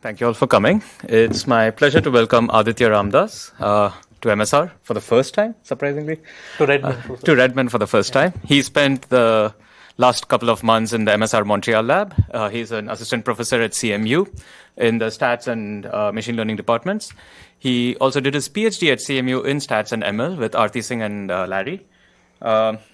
Thank you all for coming. It's my pleasure to welcome Aditya Ramdas to MSR for the first time, surprisingly. To Redmond. To Redmond for the first time. He spent the last couple of months in the MSR Montreal lab. He's an assistant professor at CMU in the stats and machine learning departments. He also did his PhD at CMU in stats and ML with Aarti Singh and Larry.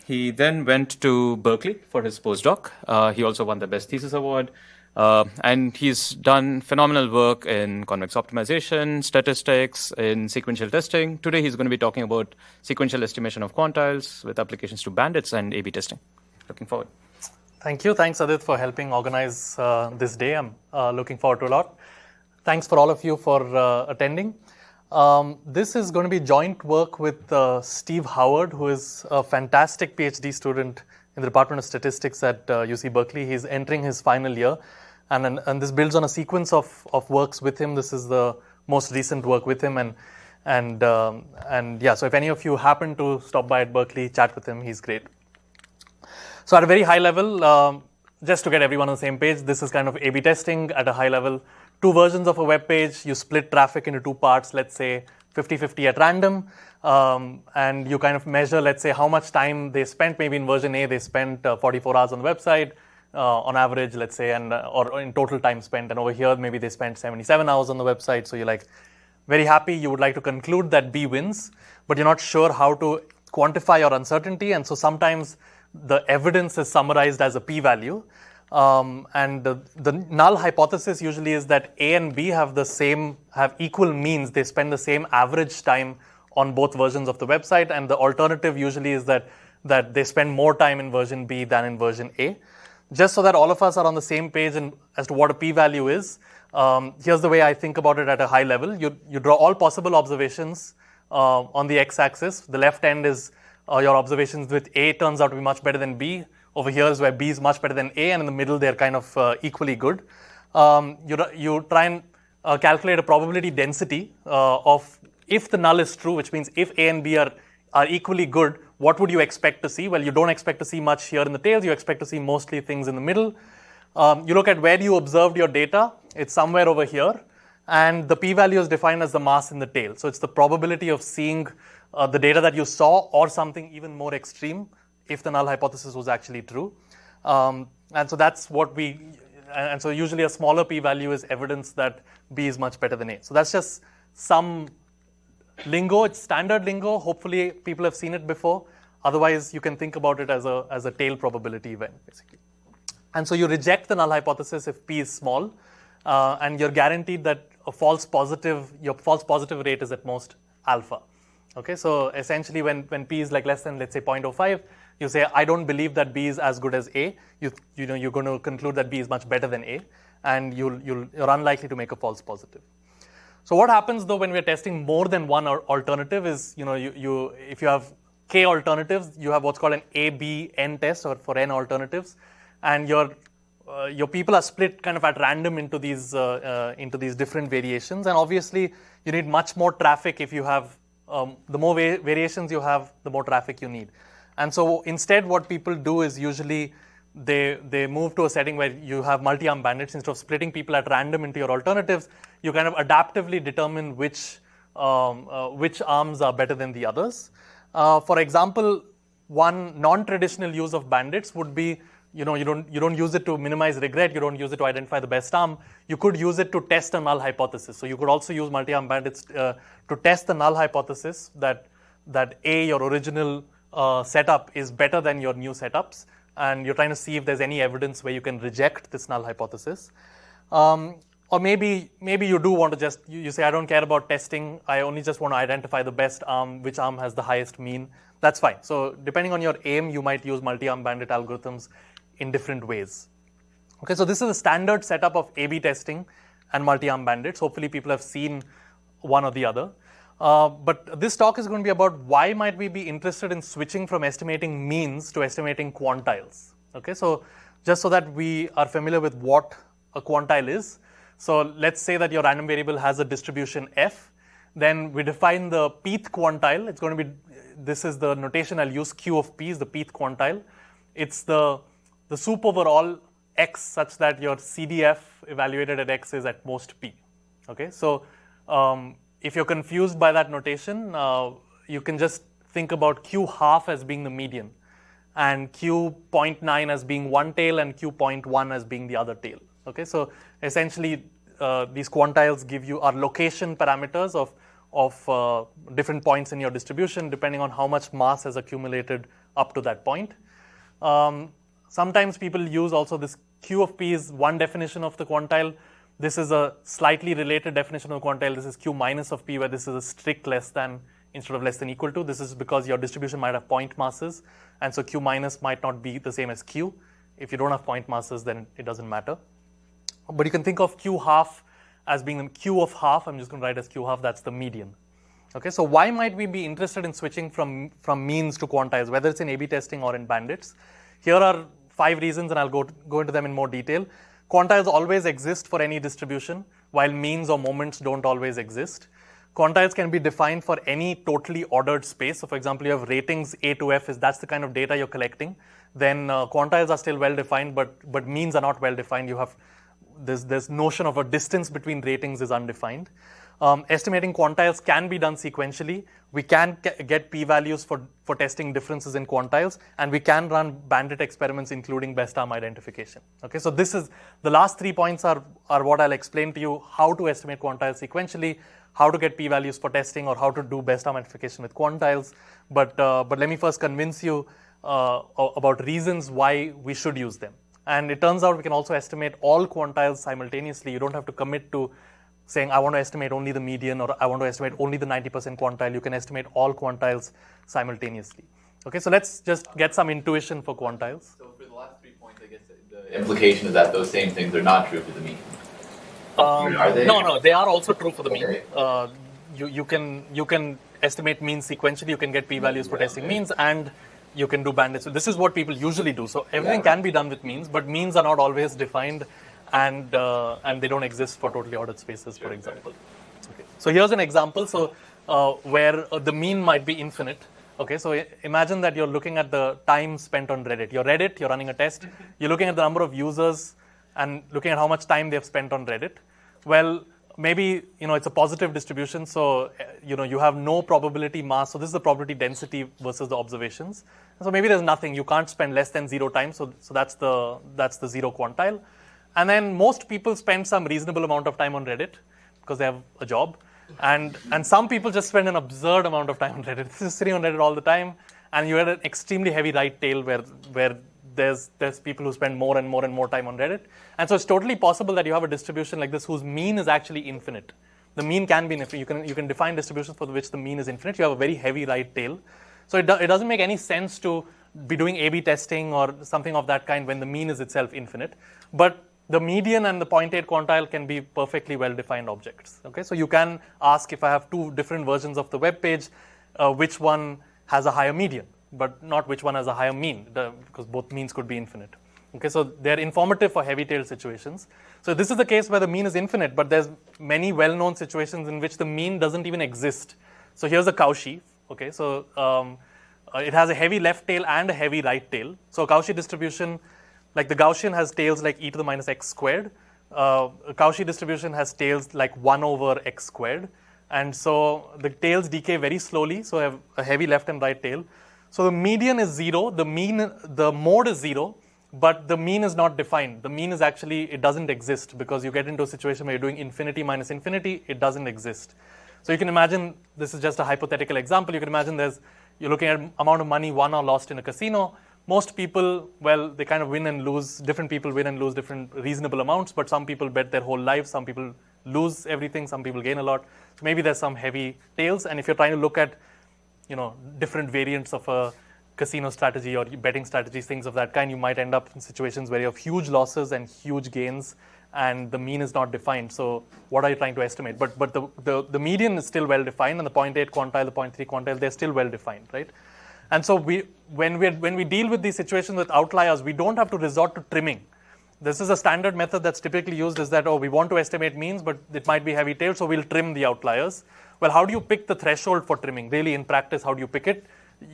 He then went to Berkeley for his postdoc. He also won the Best Thesis Award. And he's done phenomenal work in convex optimization, statistics, in sequential testing. Today he's going to be talking about sequential estimation of quantiles with applications to bandits and A/B testing. Looking forward. Thank you. Thanks, Adit, for helping organize this day. I'm looking forward to a lot. Thanks for all of you for attending. This is going to be joint work with Steve Howard, who is a fantastic PhD student in the Department of Statistics at UC Berkeley. He's entering his final year. And this builds on a sequence of works with him. This is the most recent work with him. And yeah, so if any of you happen to stop by at Berkeley, chat with him, he's great. So at a very high level, just to get everyone on the same page, this is kind of A/B testing at a high level. Two versions of a web page. You split traffic into two parts, let's say 50-50 at random. And you kind of measure, let's say, how much time they spent. Maybe in version A, they spent 44 hours on the website. On average, let's say, or in total time spent. And over here, maybe they spent 77 hours on the website. So you're like very happy. You would like to conclude that B wins, but you're not sure how to quantify your uncertainty. And so sometimes the evidence is summarized as a p-value. And the null hypothesis usually is that A and B have equal means. They spend the same average time on both versions of the website. And the alternative usually is that they spend more time in version B than in version A. Just so that all of us are on the same page as to what a p-value is, here's the way I think about it at a high level. You draw all possible observations on the x-axis. The left end is your observations with A turns out to be much better than B. Over here is where B is much better than A, and in the middle they're kind of equally good. You try and calculate a probability density of if the null is true, which means if A and B are equally good, what would you expect to see? Well, you don't expect to see much here in the tails. You expect to see mostly things in the middle. You look at where you observed your data. It's somewhere over here. And the p-value is defined as the mass in the tail. So it's the probability of seeing the data that you saw or something even more extreme if the null hypothesis was actually true. And so that's what and so usually a smaller p-value is evidence that B is much better than A. So that's just some lingo. It's standard lingo. Hopefully people have seen it before. Otherwise, you can think about it as a tail probability event, basically. And so you reject the null hypothesis if P is small, and you're guaranteed that your false positive rate is at most alpha. Okay, so essentially when P is like less than, let's say, 0.05, you say, I don't believe that B is as good as A. You're going to conclude that B is much better than A, and you're unlikely to make a false positive. So what happens though when we're testing more than one alternative is, if you have k alternatives, you have what's called an ABN test, or for n alternatives, and your people are split kind of at random into these different variations. And obviously, you need much more traffic if you have the more variations you have, the more traffic you need. And so instead, what people do is usually they move to a setting where you have multi-arm bandits. Instead of splitting people at random into your alternatives, you kind of adaptively determine which arms are better than the others. For example, one non-traditional use of bandits would be, you don't use it to minimize regret. You don't use it to identify the best arm. You could use it to test a null hypothesis. So you could also use multi-arm bandits to test the null hypothesis that your original setup is better than your new setups. And you're trying to see if there's any evidence where you can reject this null hypothesis. Or maybe you do want to you say, I don't care about testing. I only just want to identify the best arm, which arm has the highest mean. That's fine. So depending on your aim, you might use multi-arm bandit algorithms in different ways. Okay, so this is a standard setup of A/B testing and multi-arm bandits. Hopefully people have seen one or the other. But this talk is going to be about why might we be interested in switching from estimating means to estimating quantiles. Okay, so just so that we are familiar with what a quantile is. So let's say that your random variable has a distribution f. Then we define the pth quantile. It's going to be, this is the notation I'll use, Q of p is the pth quantile. It's the soup over all x such that your CDF evaluated at x is at most p. Okay, so if you're confused by that notation, you can just think about q half as being the median, and q 0.9 as being one tail, and q 0.1 as being the other tail. Okay, so essentially these quantiles give you are location parameters of different points in your distribution depending on how much mass has accumulated up to that point. Sometimes people use also this q of p is one definition of the quantile. This is a slightly related definition of the quantile. This is q minus of p, where this is a strict less than instead of less than equal to. This is because your distribution might have point masses, and so q minus might not be the same as q. If you don't have point masses, then it doesn't matter. But you can think of q half as being the q of half. I'm just going to write as q half. That's the median. Okay, so why might we be interested in switching from means to quantiles, whether it's in A/B testing or in bandits? Here are 5 reasons, and I'll go into them in more detail. Quantiles always exist for any distribution, while means or moments don't always exist. Quantiles can be defined for any totally ordered space. So for example, you have ratings A to F, that's the kind of data you're collecting. Then quantiles are still well defined, but means are not well defined. You have this notion of a distance between ratings is undefined. Estimating quantiles can be done sequentially. We can get p-values for testing differences in quantiles, and we can run bandit experiments including best arm identification. Okay, so this is the last 3 points are what I'll explain to you: how to estimate quantiles sequentially, how to get p-values for testing, or how to do best arm identification with quantiles. But let me first convince you about reasons why we should use them. And it turns out we can also estimate all quantiles simultaneously. You don't have to commit to saying, I want to estimate only the median, or I want to estimate only the 90% quantile. You can estimate all quantiles simultaneously. Okay, so let's just get some intuition for quantiles. So for the last 3 points, I guess the implication is that those same things are not true for the mean. Are they? No, they are also true for the Okay. mean. You can estimate means sequentially. You can get p-values for testing means, and you can do bandits. So this is what people usually do. So everything can be done with means, but means are not always defined, and they don't exist for totally ordered spaces, for example. Okay. So here's an example. So where the mean might be infinite. Okay, so imagine that you're looking at the time spent on Reddit. You're running a test. You're looking at the number of users and looking at how much time they've spent on Reddit. Well, maybe it's a positive distribution, so you have no probability mass. So this is the probability density versus the observations. So maybe there's nothing. You can't spend less than 0 time. So that's the 0 quantile. And then most people spend some reasonable amount of time on Reddit because they have a job. And some people just spend an absurd amount of time on Reddit. This is sitting on Reddit all the time, and you had an extremely heavy right tail where there's people who spend more and more and more time on Reddit. And so it's totally possible that you have a distribution like this whose mean is actually infinite. The mean can be infinite. You can define distributions for which the mean is infinite. You have a very heavy right tail. So it doesn't make any sense to be doing A/B testing or something of that kind when the mean is itself infinite. But the median and the 0.8 quantile can be perfectly well-defined objects. Okay, so you can ask, if I have 2 different versions of the web page, which one has a higher median, but not which one has a higher mean, because both means could be infinite. Okay, so they're informative for heavy-tailed situations. So this is the case where the mean is infinite, but there's many well-known situations in which the mean doesn't even exist. So here's a Cauchy. Okay, so it has a heavy left tail and a heavy right tail. So a Cauchy distribution, like the Gaussian has tails like e to the minus x squared. A Cauchy distribution has tails like 1 over x squared. And so the tails decay very slowly, so I have a heavy left and right tail. So the median is 0, the mode is 0, but the mean is not defined. The mean is actually, it doesn't exist, because you get into a situation where you're doing infinity minus infinity, it doesn't exist. So you can imagine, this is just a hypothetical example, you can imagine you're looking at amount of money won or lost in a casino. Most people, well, they kind of win and lose. Different people win and lose different reasonable amounts, but some people bet their whole life. Some people lose everything. Some people gain a lot. So maybe there's some heavy tails. And if you're trying to look at, different variants of a casino strategy or betting strategies, things of that kind, you might end up in situations where you have huge losses and huge gains, and the mean is not defined. So what are you trying to estimate? But the median is still well defined, and the 0.8 quantile, the 0.3 quantile, they're still well defined, right? And so when we deal with these situations with outliers, we don't have to resort to trimming. This is a standard method that's typically used, is that, we want to estimate means, but it might be heavy tail, so we'll trim the outliers. Well, how do you pick the threshold for trimming? Really, in practice, how do you pick it?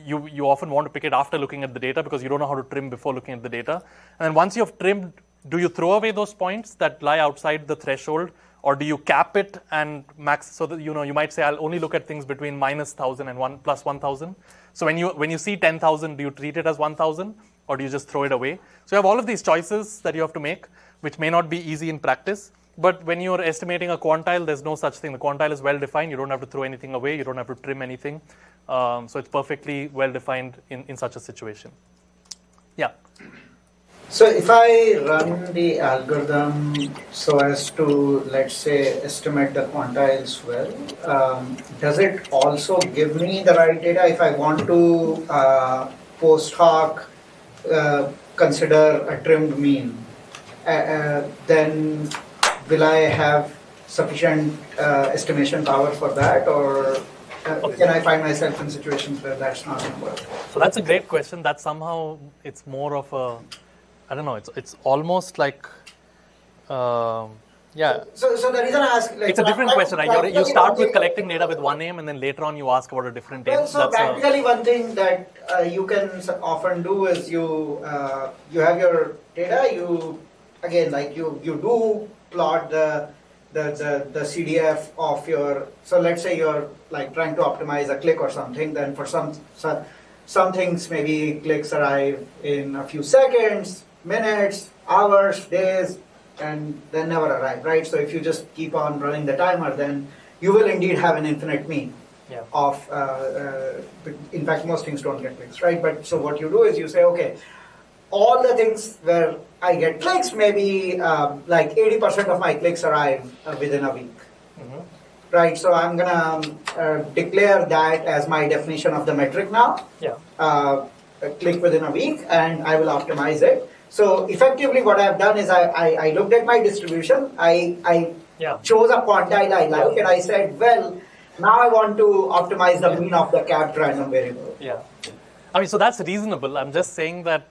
You often want to pick it after looking at the data, because you don't know how to trim before looking at the data. And then once you've trimmed do you throw away those points that lie outside the threshold, or do you cap it and max, so that you might say I'll only look at things between -1,000 and plus 1,000. So when you see 10,000, do you treat it as 1,000, or do you just throw it away? So you have all of these choices that you have to make, which may not be easy in practice. But when you're estimating a quantile, there's no such thing. The quantile is well defined. You don't have to throw anything away. You don't have to trim anything. So it's perfectly well defined in such a situation. Yeah. So if I run the algorithm so as to, let's say, estimate the quantiles well, does it also give me the right data if I want to post hoc consider a trimmed mean? Then will I have sufficient estimation power for that, or can I find myself in situations where that's not going to work? So that's a great question. That somehow it's more of a, I don't know, it's almost like, yeah. So the reason I ask, like, it's a different question, right? You start with collecting data with one aim, and then later on you ask about a different aim. Well, so practically one thing that you can often do is you have your data. You again, like you do plot the CDF of your. So let's say you're like trying to optimize a click or something. Then for some things, maybe clicks arrive in a few seconds, minutes, hours, days, and then never arrive, right? So if you just keep on running the timer, then you will indeed have an infinite mean of, in fact, most things don't get clicks, right? But so what you do is you say, okay, all the things where I get clicks, maybe like 80% of my clicks arrive within a week, right? So I'm gonna declare that as my definition of the metric now. Click within a week, and I will optimize it. So effectively what I've done is I looked at my distribution, I chose a quantile I like, and I said, well, now I want to optimize the mean of the capped random variable. I mean, so that's reasonable. I'm just saying that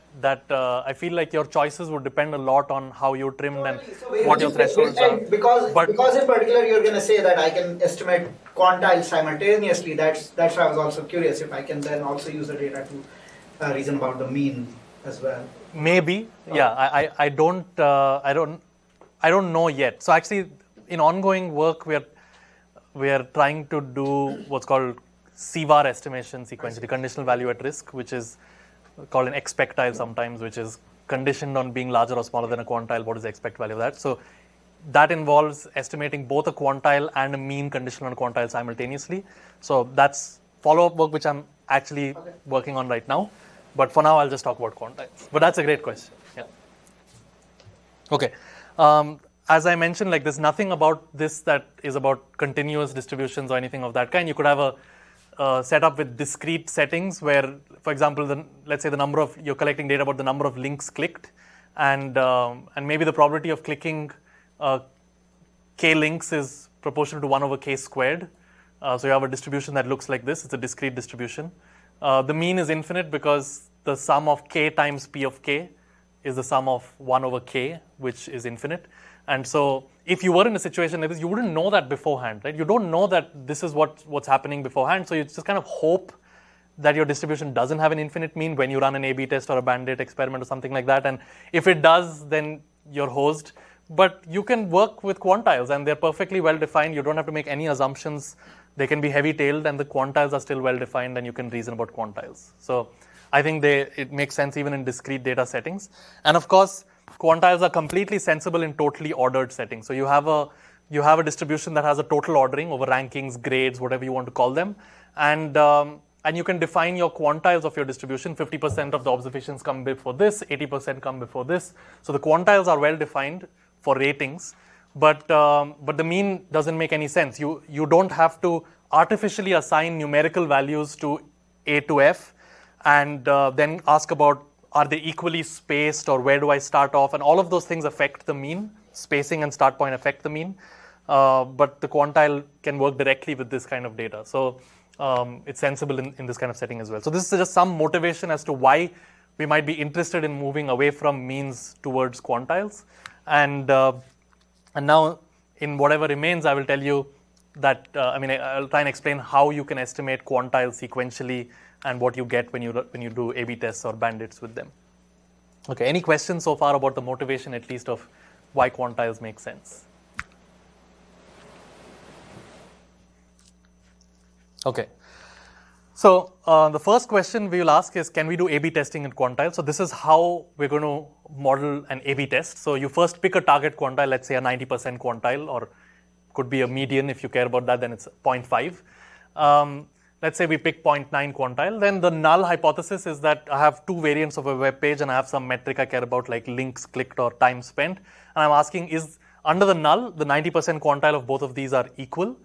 I feel like your choices would depend a lot on how you trimmed and what your thresholds are. Because in particular you're going to say that I can estimate quantiles simultaneously, that's why I was also curious if I can then also use the data to reason about the mean as well. Maybe, I don't know yet. So actually, in ongoing work, we are trying to do what's called CVAR estimation sequentially, conditional value at risk, which is called an expectile sometimes, which is conditioned on being larger or smaller than a quantile. What is the expect value of that? So that involves estimating both a quantile and a mean conditional on a quantile simultaneously. So that's follow-up work which I'm actually working on right now. But for now, I'll just talk about quantiles. But that's a great question. Yeah. Okay. As I mentioned, like there's nothing about this that is about continuous distributions or anything of that kind. You could have a setup with discrete settings where, for example, let's say you're collecting data about the number of links clicked, and maybe the probability of clicking k links is proportional to 1 over k squared. So you have a distribution that looks like this. It's a discrete distribution. The mean is infinite because the sum of k times p of k is the sum of 1 over k, which is infinite. And so if you were in a situation like this, you wouldn't know that beforehand, right? You don't know that this is what's happening beforehand. So you just kind of hope that your distribution doesn't have an infinite mean when you run an A/B test or a bandit experiment or something like that. And if it does, then you're hosed. But you can work with quantiles, and they're perfectly well defined. You don't have to make any assumptions. They can be heavy-tailed, and the quantiles are still well defined, and you can reason about quantiles. So I think it makes sense even in discrete data settings. And of course, quantiles are completely sensible in totally ordered settings. So you have a distribution that has a total ordering over rankings, grades, whatever you want to call them, and you can define your quantiles of your distribution. 50% of the observations come before this, 80% come before this. So the quantiles are well defined for ratings, but the mean doesn't make any sense. You don't have to artificially assign numerical values to A to F, and then ask about, are they equally spaced, or where do I start off? And all of those things affect the mean. Spacing and start point affect the mean. But the quantile can work directly with this kind of data. So it's sensible in this kind of setting as well. So this is just some motivation as to why we might be interested in moving away from means towards quantiles. And now, in whatever remains, I will tell you that, I'll try and explain how you can estimate quantiles sequentially and what you get when you do A/B tests or bandits with them. Okay, any questions so far about the motivation, at least, of why quantiles make sense? Okay. So the first question we will ask is, can we do A/B testing in quantile? So this is how we're going to model an A/B test. So you first pick a target quantile, let's say a 90% quantile, or could be a median. If you care about that, then it's 0.5. Let's say we pick 0.9 quantile. Then the null hypothesis is that I have two variants of a web page and I have some metric I care about, like links clicked or time spent. And I'm asking, is under the null, the 90% quantile of both of these are equal?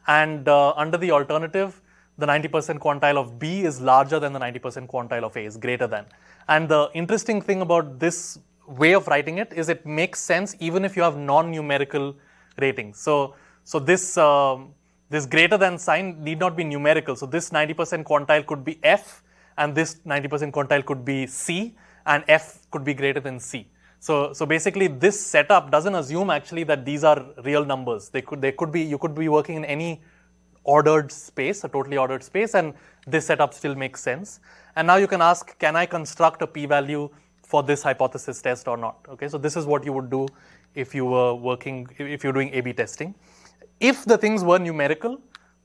And under the alternative, the 90% quantile of B is larger than the 90% quantile of A, is greater than. And the interesting thing about this way of writing it is it makes sense even if you have non-numerical ratings. So this greater than sign need not be numerical. So this 90% quantile could be F, and this 90% quantile could be C, and F could be greater than C. So basically, this setup doesn't assume actually that these are real numbers. You could be working in any ordered space, a totally ordered space, and this setup still makes sense. And now you can ask, can I construct a p-value for this hypothesis test or not? Okay, so this is what you would do if you're doing A/B testing. If the things were numerical,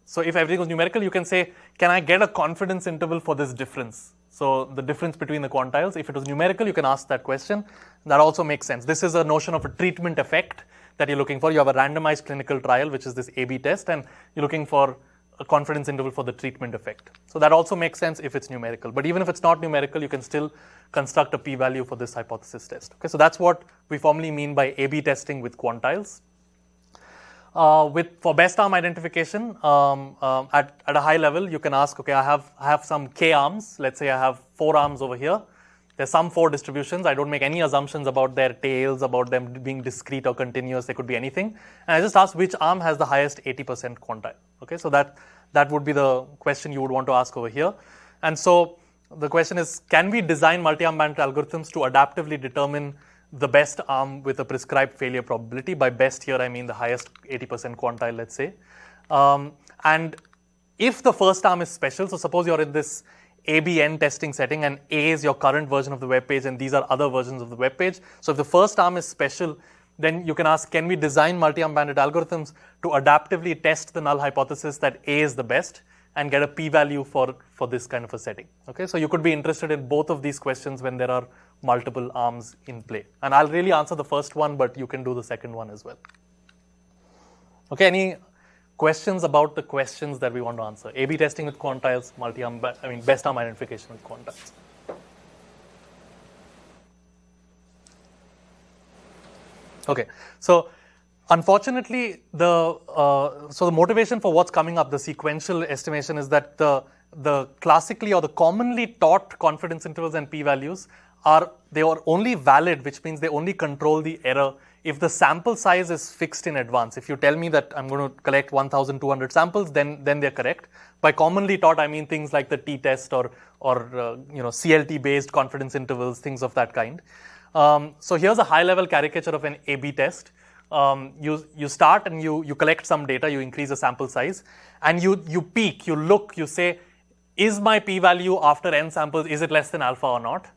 so if everything was numerical, you can say, can I get a confidence interval for this difference? So the difference between the quantiles, if it was numerical, you can ask that question. That also makes sense. This is a notion of a treatment effect that you're looking for. You have a randomized clinical trial, which is this A/B test, and you're looking for a confidence interval for the treatment effect. So that also makes sense if it's numerical. But even if it's not numerical, you can still construct a p-value for this hypothesis test. Okay, so that's what we formally mean by A/B testing with quantiles. For best arm identification, at a high level, you can ask, okay, I have some k arms. Let's say I have 4 arms over here. There's some 4 distributions. I don't make any assumptions about their tails, about them being discrete or continuous. They could be anything. And I just ask which arm has the highest 80% quantile. Okay, so that would be the question you would want to ask over here. And so the question is, can we design multi-arm bandit algorithms to adaptively determine the best arm with a prescribed failure probability? By best here, I mean the highest 80% quantile, let's say. And if the first arm is special, so suppose you're in this ABN testing setting and A is your current version of the web page and these are other versions of the web page. So if the first arm is special, then you can ask, can we design multi-arm bandit algorithms to adaptively test the null hypothesis that A is the best and get a p-value for this kind of a setting? Okay, so you could be interested in both of these questions when there are multiple arms in play. And I'll really answer the first one, but you can do the second one as well. Okay, any questions about the questions that we want to answer? A/B testing with quantiles, best arm identification with quantiles. Okay, so unfortunately, the motivation for what's coming up, the sequential estimation, is that the classically or the commonly taught confidence intervals and p-values are only valid, which means they only control the error if the sample size is fixed in advance. If you tell me that I'm going to collect 1,200 samples, then they're correct. By commonly taught, I mean things like the t-test or CLT-based confidence intervals, things of that kind. So here's a high-level caricature of an A/B test. You start and you collect some data, you increase the sample size, and you peek, you look, you say, is my p-value after n samples, is it less than alpha or not?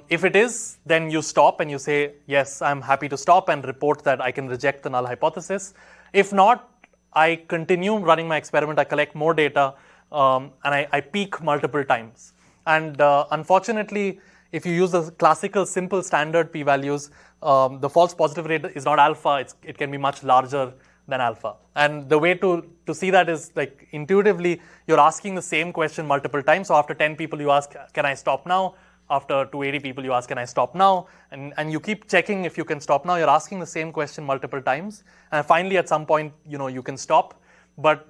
If it is, then you stop and you say, yes, I'm happy to stop and report that I can reject the null hypothesis. If not, I continue running my experiment, I collect more data, and I peek multiple times. And unfortunately, if you use the classical simple standard p-values, the false positive rate is not alpha, it can be much larger than alpha. And the way to see that is, like, intuitively, you're asking the same question multiple times. So after 10 people, you ask, can I stop now? After 280 people, you ask, can I stop now? And you keep checking if you can stop now. You're asking the same question multiple times. And finally, at some point, you can stop. But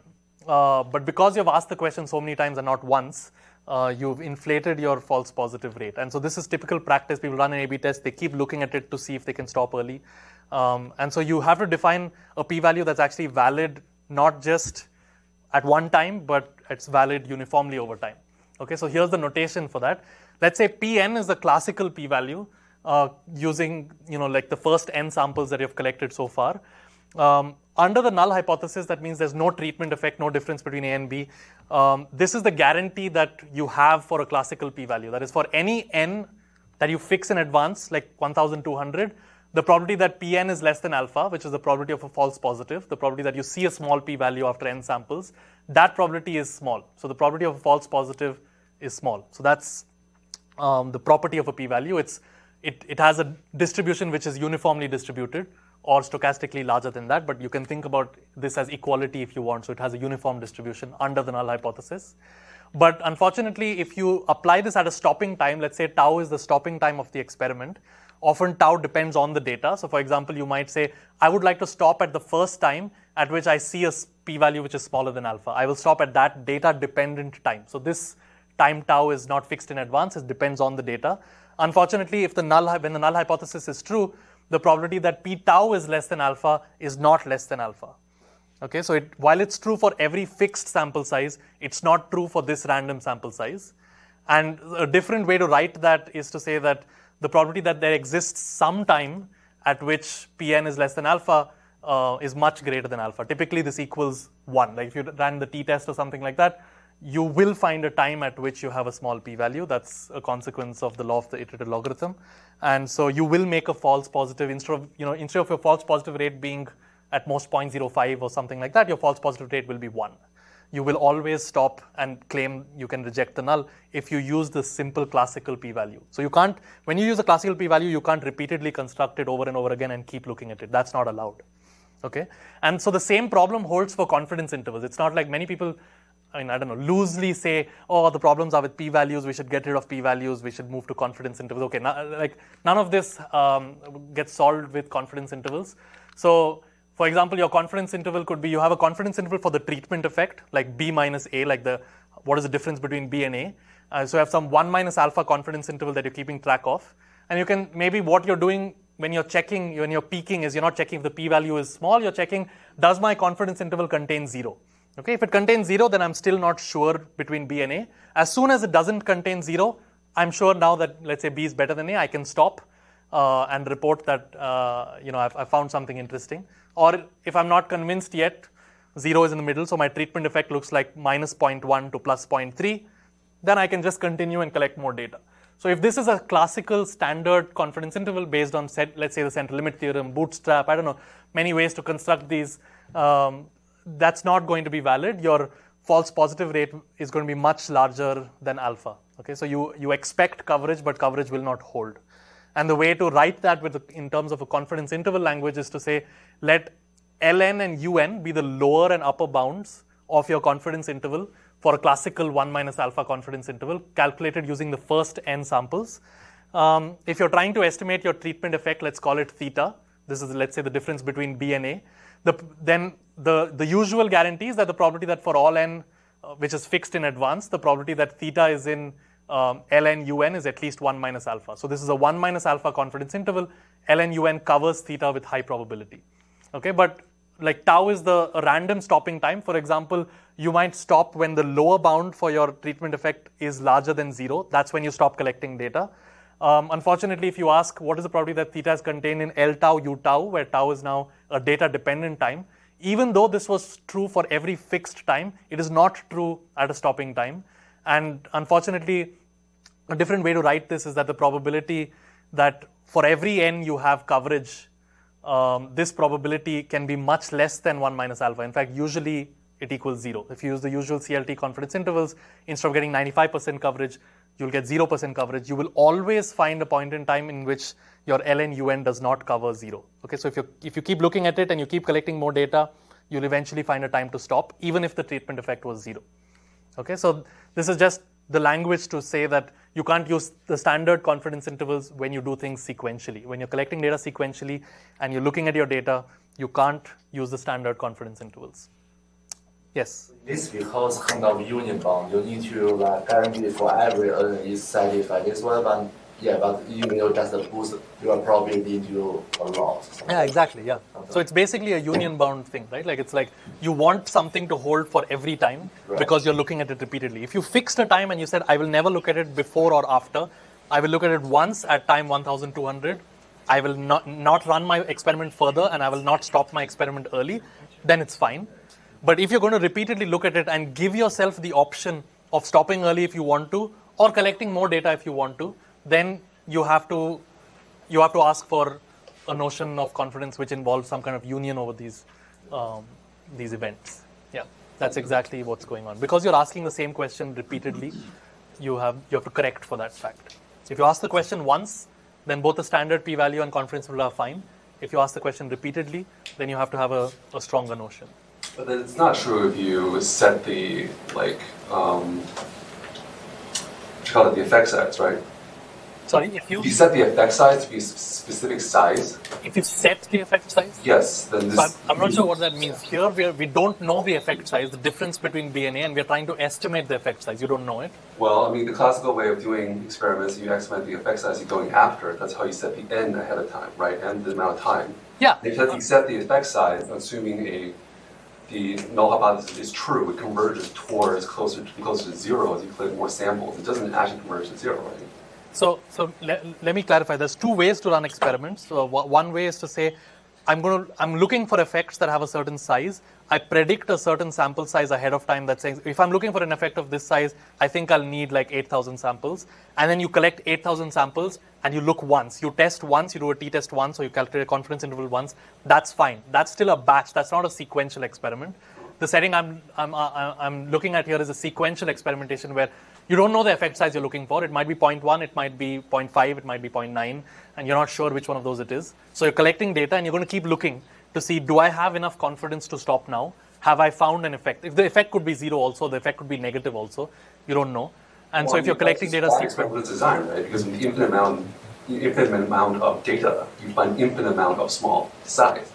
because you've asked the question so many times and not once, you've inflated your false positive rate. And so this is typical practice. People run an A/B test. They keep looking at it to see if they can stop early. And so you have to define a p-value that's actually valid, not just at one time, but it's valid uniformly over time. Okay, so here's the notation for that. Let's say Pn is the classical p-value using like the first n samples that you've collected so far. Under the null hypothesis, that means there's no treatment effect, no difference between A and B. This is the guarantee that you have for a classical p-value. That is, for any n that you fix in advance, like 1200, the probability that Pn is less than alpha, which is the probability of a false positive, the probability that you see a small p-value after n samples, that probability is small. So the probability of a false positive is small. So that's the property of a p-value. It has a distribution which is uniformly distributed or stochastically larger than that, but you can think about this as equality if you want. So it has a uniform distribution under the null hypothesis. But unfortunately, if you apply this at a stopping time, let's say tau is the stopping time of the experiment, often tau depends on the data. So for example, you might say, I would like to stop at the first time at which I see a p-value which is smaller than alpha. I will stop at that data-dependent time. So this time tau is not fixed in advance, it depends on the data. Unfortunately, if when the null hypothesis is true, the probability that p tau is less than alpha is not less than alpha. Okay, so while it's true for every fixed sample size, it's not true for this random sample size. And a different way to write that is to say that the probability that there exists some time at which Pn is less than alpha is much greater than alpha. Typically, this equals 1. Like if you ran the t-test or something like that, you will find a time at which you have a small p-value. That's a consequence of the law of the iterated logarithm. And so you will make a false positive instead of your false positive rate being at most 0.05 or something like that, your false positive rate will be 1. You will always stop and claim you can reject the null if you use the simple classical p-value. So you can't, when you use a classical p-value, you can't repeatedly construct it over and over again and keep looking at it. That's not allowed. Okay? And so the same problem holds for confidence intervals. It's not like many people, loosely say, oh, the problems are with p-values, we should get rid of p-values, we should move to confidence intervals. Okay, none of this gets solved with confidence intervals. So, for example, your confidence interval could be, you have a confidence interval for the treatment effect, like B minus A, like what is the difference between B and A. So you have some 1 minus alpha confidence interval that you're keeping track of. And you can, maybe what you're doing when you're checking, when you're peaking is you're not checking if the p-value is small, you're checking, does my confidence interval contain 0? Okay, if it contains 0, then I'm still not sure between B and A. As soon as it doesn't contain 0, I'm sure now that, let's say, B is better than A, I can stop and report that, I found something interesting. Or if I'm not convinced yet, 0 is in the middle, so my treatment effect looks like minus 0.1 to plus 0.3, then I can just continue and collect more data. So if this is a classical standard confidence interval based on, let's say, the central limit theorem, bootstrap, many ways to construct these, that's not going to be valid. Your false positive rate is going to be much larger than alpha. Okay, so you expect coverage, but coverage will not hold. And the way to write that in terms of a confidence interval language is to say, let ln and un be the lower and upper bounds of your confidence interval for a classical 1 minus alpha confidence interval calculated using the first n samples. If you're trying to estimate your treatment effect, let's call it theta. This is, let's say, the difference between B and A. Then the usual guarantee is that the probability that for all n, which is fixed in advance, the probability that theta is in ln un is at least 1 minus alpha. So this is a 1 minus alpha confidence interval. Ln un covers theta with high probability. Okay, but like tau is a random stopping time. For example, you might stop when the lower bound for your treatment effect is larger than 0. That's when you stop collecting data. Unfortunately, if you ask what is the probability that theta is contained in L tau U tau, where tau is now a data dependent time, even though this was true for every fixed time, it is not true at a stopping time. And unfortunately, a different way to write this is that the probability that for every n you have coverage, this probability can be much less than 1 minus alpha. In fact, usually it equals 0. If you use the usual CLT confidence intervals, instead of getting 95% coverage, you'll get 0% coverage. You will always find a point in time in which your ln un does not cover 0. Okay, so if you keep looking at it and you keep collecting more data, you'll eventually find a time to stop, even if the treatment effect was 0. Okay, so this is just the language to say that you can't use the standard confidence intervals when you do things sequentially. When you're collecting data sequentially and you're looking at your data, you can't use the standard confidence intervals. Yes? This because kind of union bound, you need to guarantee for every n is satisfied this one, but you will just boost your probability into a lot. Yeah, exactly, yeah. So it's basically a union bound thing, right? Like it's like you want something to hold for every time because you're looking at it repeatedly. If you fixed a time and you said, I will never look at it before or after, I will look at it once at time 1200, I will not run my experiment further and I will not stop my experiment early, then it's fine. But if you're going to repeatedly look at it and give yourself the option of stopping early if you want to, or collecting more data if you want to, then you have to ask for a notion of confidence which involves some kind of union over these events. Yeah, that's exactly what's going on. Because you're asking the same question repeatedly, you have to correct for that fact. So if you ask the question once, then both the standard p-value and confidence interval are fine. If you ask the question repeatedly, then you have to have a stronger notion. But then it's not true if you set the what you call it, the effect size, right? Sorry, if you set the effect size to be a specific size. If you set the effect size? Yes, then this. But I'm not sure what that means. Here we don't know the effect size, the difference between B and A, and we're trying to estimate the effect size. You don't know it. Well, I mean, the classical way of doing experiments, you estimate the effect size you're going after. That's how you set the n ahead of time, right? And the amount of time. Yeah. Because you set the effect size, assuming the null hypothesis is true, it converges towards closer to zero as you collect more samples. It doesn't actually converge to zero, right? So let me clarify. There's two ways to run experiments. So one way is to say, I'm looking for effects that have a certain size. I predict a certain sample size ahead of time that says, if I'm looking for an effect of this size, I think I'll need like 8,000 samples. And then you collect 8,000 samples and you look once. You test once, you do a t-test once, or you calculate a confidence interval once. That's fine. That's still a batch. That's not a sequential experiment. The setting I'm looking at here is a sequential experimentation where you don't know the effect size you're looking for. It might be 0.1, it might be 0.5, it might be 0.9, and you're not sure which one of those it is. So you're collecting data and you're going to keep looking to see, do I have enough confidence to stop now? Have I found an effect? If the effect could be zero also, the effect could be negative also, you don't know. And so if you're collecting data... It's design, right? Because with the infinite amount of data, you find infinite amount of small size.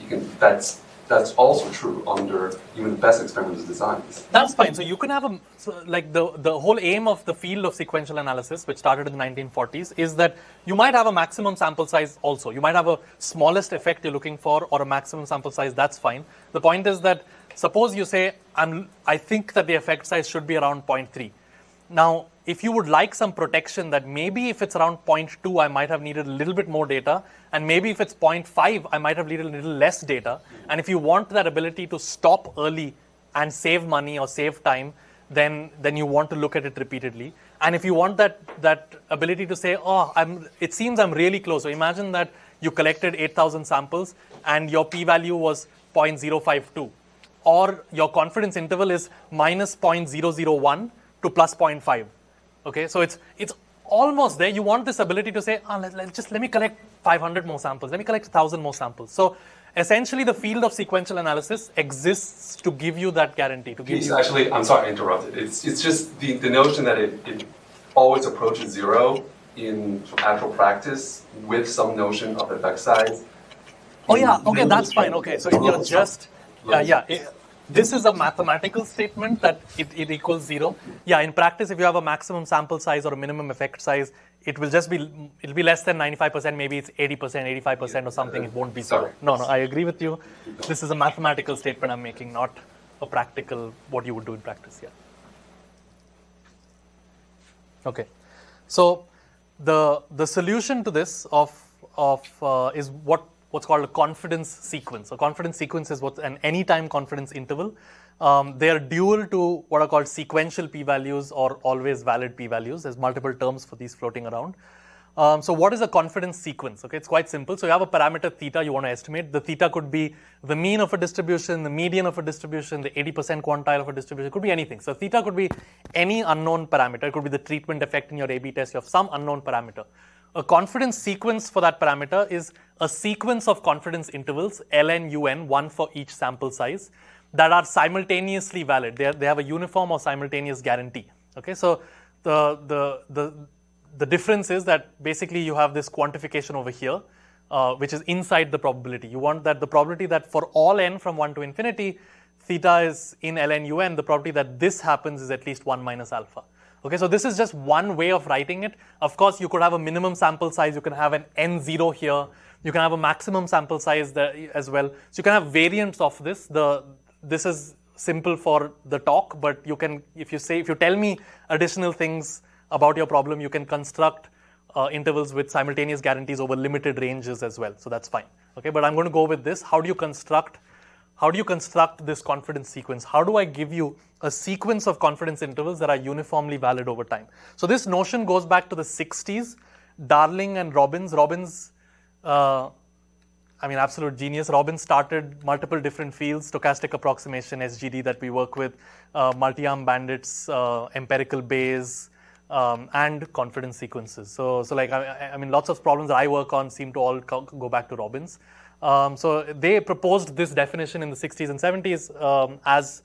That's also true under even the best experimental designs. That's fine. So you can have the whole aim of the field of sequential analysis, which started in the 1940s, is that you might have a maximum sample size also. You might have a smallest effect you're looking for or a maximum sample size. That's fine. The point is that suppose you say, I think that the effect size should be around 0.3. Now, if you would like some protection that maybe if it's around 0.2, I might have needed a little bit more data, and maybe if it's 0.5, I might have needed a little less data. And if you want that ability to stop early and save money or save time, then you want to look at it repeatedly. And if you want that ability to say, it seems I'm really close. So imagine that you collected 8,000 samples and your p-value was 0.052, or your confidence interval is minus 0.001 to plus 0.5. Okay, so it's almost there. You want this ability to say, let me collect 500 more samples. Let me collect 1,000 more samples. So essentially, the field of sequential analysis exists to give you that guarantee. Actually, I'm sorry I interrupted. It's just the notion that it always approaches zero in actual practice with some notion of effect size. Oh yeah, okay, that's fine. Okay, so if you're just, this is a mathematical statement that it equals zero. Yeah, in practice, if you have a maximum sample size or a minimum effect size, it'll be less than 95%, maybe it's 80%, 85% or something, it won't be zero. No, I agree with you. This is a mathematical statement I'm making, not a practical, what you would do in practice, yeah. Okay, so the solution to this is what's called a confidence sequence. A confidence sequence is an anytime confidence interval. They are dual to what are called sequential p-values or always valid p-values. There's multiple terms for these floating around. So what is a confidence sequence? Okay, it's quite simple. So you have a parameter theta you want to estimate. The theta could be the mean of a distribution, the median of a distribution, the 80% quantile of a distribution. It could be anything. So theta could be any unknown parameter. It could be the treatment effect in your A/B test. You have some unknown parameter. A confidence sequence for that parameter is a sequence of confidence intervals, ln un, one for each sample size, that are simultaneously valid. They have a uniform or simultaneous guarantee. Okay, so the difference is that basically you have this quantification over here, which is inside the probability. You want that the probability that for all n from 1 to infinity, theta is in ln un, the probability that this happens is at least 1 minus alpha. Okay, so this is just one way of writing it. Of course, you could have a minimum sample size. You can have an n0 here. You can have a maximum sample size there as well. So you can have variants of this. This is simple for the talk, but you can, if you tell me additional things about your problem, you can construct intervals with simultaneous guarantees over limited ranges as well. So that's fine. Okay, but I'm going to go with this. How do you construct this confidence sequence? How do I give you a sequence of confidence intervals that are uniformly valid over time? So this notion goes back to the 60s. Darling and Robbins. Robbins, absolute genius. Robbins started multiple different fields, stochastic approximation, SGD that we work with, multi-arm bandits, empirical Bayes, and confidence sequences. So lots of problems that I work on seem to all go back to Robbins. So they proposed this definition in the 60s and 70s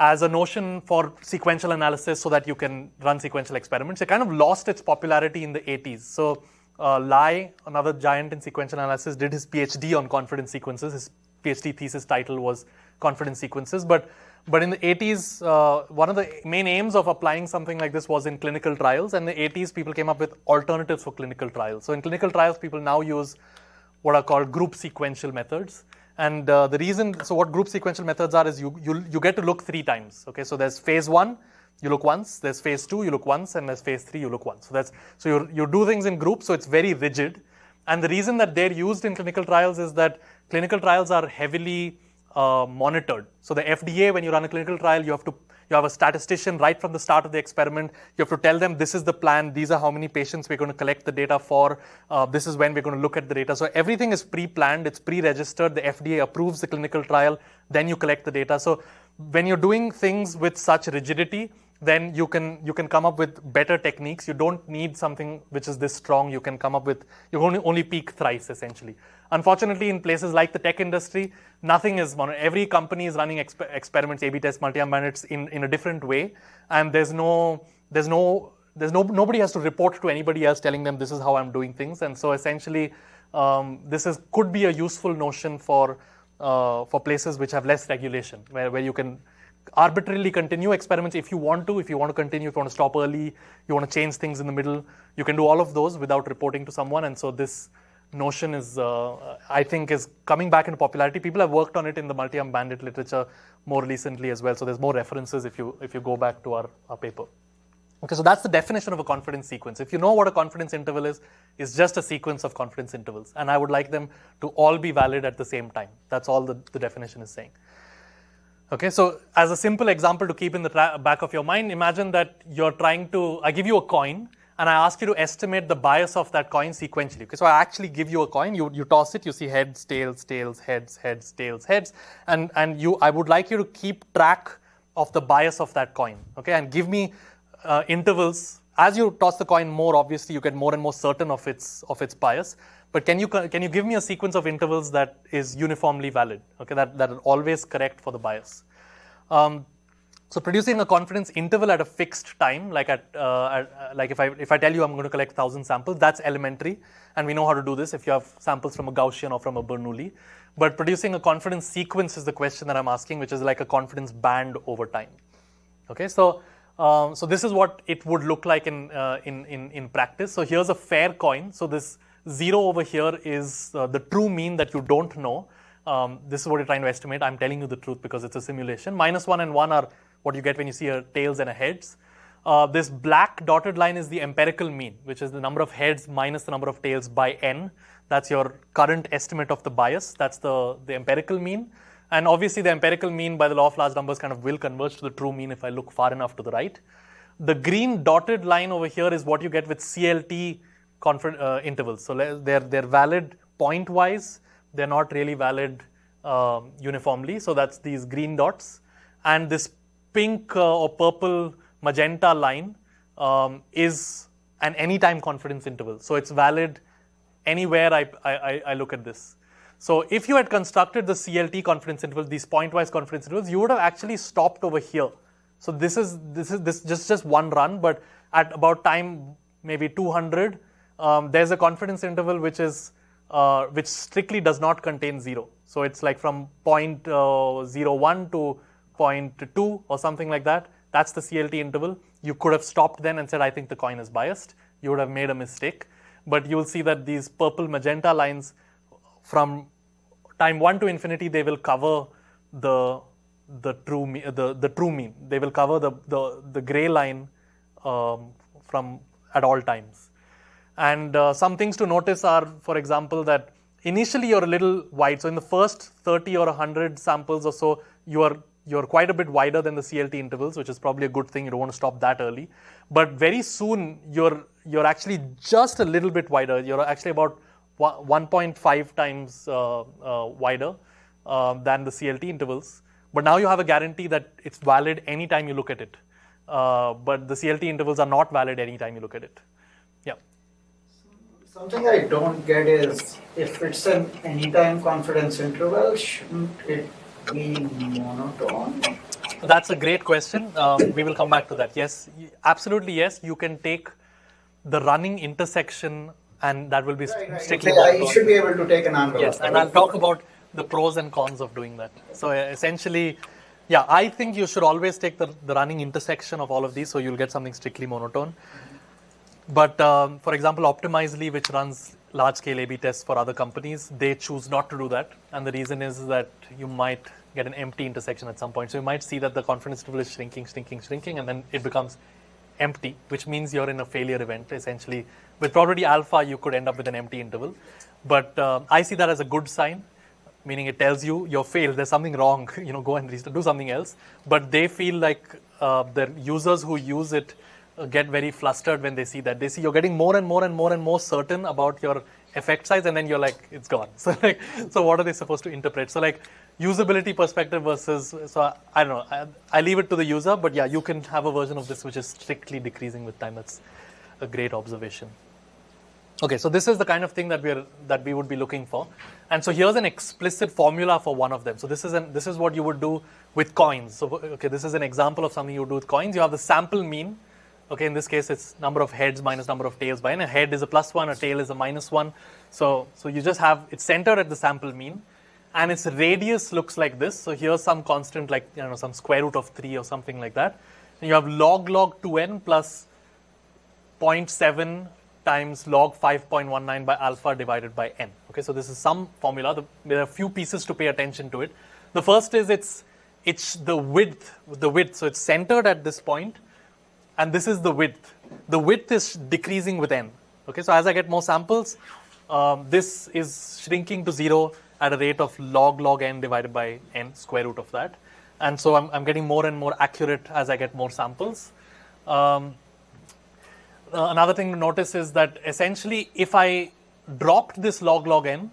as a notion for sequential analysis so that you can run sequential experiments. It kind of lost its popularity in the 80s. So Lai, another giant in sequential analysis, did his PhD on confidence sequences. His PhD thesis title was confidence sequences. But in the 80s, one of the main aims of applying something like this was in clinical trials. And in the 80s, people came up with alternatives for clinical trials. So in clinical trials, people now use what are called group sequential methods. And the reason, so what group sequential methods are is you get to look 3 times. Okay, so there's phase 1, you look once. There's phase 2, you look once, and there's phase 3, you look once. So you do things in groups, so it's very rigid. And the reason that they're used in clinical trials is that clinical trials are heavily monitored. So the FDA, when you run a clinical trial, you have a statistician right from the start of the experiment. You have to tell them this is the plan, these are how many patients we're going to collect the data for, this is when we're going to look at the data. So everything is pre-planned, it's pre-registered, the FDA approves the clinical trial, then you collect the data. So when you're doing things with such rigidity, then you can come up with better techniques. You don't need something which is this strong. You can come up with, you only peak thrice essentially. Unfortunately, in places like the tech industry, nothing is monitored. Every company is running experiments, A/B tests, multi-arm bandits in a different way, and nobody has to report to anybody else telling them this is how I'm doing things. And so essentially, could be a useful notion for places which have less regulation, where you can arbitrarily continue experiments if you want to continue, if you want to stop early, you want to change things in the middle, you can do all of those without reporting to someone. And so this notion is, I think, is coming back into popularity. People have worked on it in the multi-arm bandit literature more recently as well. So there's more references if you go back to our paper. Okay, so that's the definition of a confidence sequence. If you know what a confidence interval is, it's just a sequence of confidence intervals. And I would like them to all be valid at the same time. That's all the definition is saying. Okay, so as a simple example to keep in the back of your mind, imagine that I give you a coin, and I ask you to estimate the bias of that coin sequentially. Okay, so I actually give you a coin, you toss it, you see heads, tails, tails, heads, heads, tails, heads, and I would like you to keep track of the bias of that coin. Okay, and give me intervals. As you toss the coin more, obviously you get more and more certain of its bias. But can you give me a sequence of intervals that is uniformly valid? Okay, that are always correct for the bias. So producing a confidence interval at a fixed time, like if I tell you I'm going to collect 1,000 samples, that's elementary, and we know how to do this if you have samples from a Gaussian or from a Bernoulli. But producing a confidence sequence is the question that I'm asking, which is like a confidence band over time. Okay, so this is what it would look like in practice. So here's a fair coin. So this 0 over here is the true mean that you don't know. This is what you're trying to estimate. I'm telling you the truth because it's a simulation. -1 and 1 are what you get when you see a tails and a heads. This black dotted line is the empirical mean, which is the number of heads minus the number of tails by n. That's your current estimate of the bias. That's the empirical mean. And obviously the empirical mean by the law of large numbers kind of will converge to the true mean if I look far enough to the right. The green dotted line over here is what you get with CLT intervals. So they're valid point-wise. They're not really valid uniformly. So that's these green dots. And this pink or purple magenta line is an anytime confidence interval. So it's valid anywhere I look at this. So if you had constructed the CLT confidence interval, these point-wise confidence intervals, you would have actually stopped over here. So this is just one run, but at about time maybe 200, there's a confidence interval which strictly does not contain 0. So it's like from 0.01 to 0.2 or something like that. That's the CLT interval. You could have stopped then and said, I think the coin is biased. You would have made a mistake. But you will see that these purple magenta lines from time 1 to infinity, they will cover the true mean. They will cover the gray line from at all times. And some things to notice are, for example, that initially you're a little wide. So in the first 30 or 100 samples or so, you're quite a bit wider than the CLT intervals, which is probably a good thing. You don't want to stop that early. But very soon, you're actually just a little bit wider. You're actually about 1.5 times wider than the CLT intervals. But now you have a guarantee that it's valid anytime you look at it. But the CLT intervals are not valid anytime you look at it. Yeah. Something I don't get is if it's an anytime confidence interval, shouldn't it be monotone? That's a great question. We will come back to that. Yes, absolutely yes. You can take the running intersection and that will be strictly monotone. I should be able to take an envelope. Yes, and I'll talk about the pros and cons of doing that. So essentially, yeah, I think you should always take the running intersection of all of these, so you'll get something strictly monotone. But for example, Optimizely, which runs large-scale A/B tests for other companies, they choose not to do that. And the reason is that you might get an empty intersection at some point. So you might see that the confidence interval is shrinking, and then it becomes empty, which means you're in a failure event, essentially. With probability alpha, you could end up with an empty interval. But I see that as a good sign, meaning it tells you you're failed, there's something wrong, go and do something else. But they feel like the users who use it get very flustered when they see that. They see you're getting more and more certain about your effect size, and then you're like, it's gone. So what are they supposed to interpret? So usability perspective versus, so I don't know, I leave it to the user, but yeah, you can have a version of this which is strictly decreasing with time. That's a great observation. Okay, so this is the kind of thing that we would be looking for. And so here's an explicit formula for one of them. So this is what you would do with coins. So okay, this is an example of something you would do with coins. You have the sample mean. Okay, in this case, it's number of heads minus number of tails by n. A head is a +1, a tail is a -1. So you just have, it's centered at the sample mean. And its radius looks like this. So here's some constant, like, some square root of 3 or something like that. And you have log 2n plus 0.7 times log 5.19 by alpha divided by n. Okay, so this is some formula. There are a few pieces to pay attention to it. The first is it's the width. So it's centered at this point, and this is the width. The width is decreasing with n. Okay, so as I get more samples, this is shrinking to 0 at a rate of log n divided by n, square root of that. And so I'm getting more and more accurate as I get more samples. Another thing to notice is that essentially if I dropped this log n,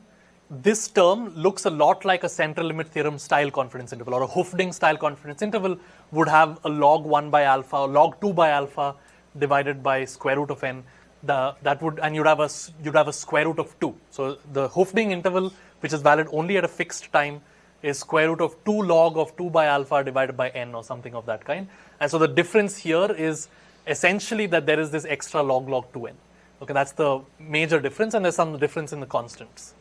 this term looks a lot like a central limit theorem style confidence interval, or a Hoofding style confidence interval would have a log 1 by alpha or log 2 by alpha divided by square root of n. And you'd have a square root of 2. So the Hoofding interval, which is valid only at a fixed time, is square root of 2 log of 2 by alpha divided by n or something of that kind. And so the difference here is essentially that there is this extra log 2n. Okay, that's the major difference, and there's some difference in the constants.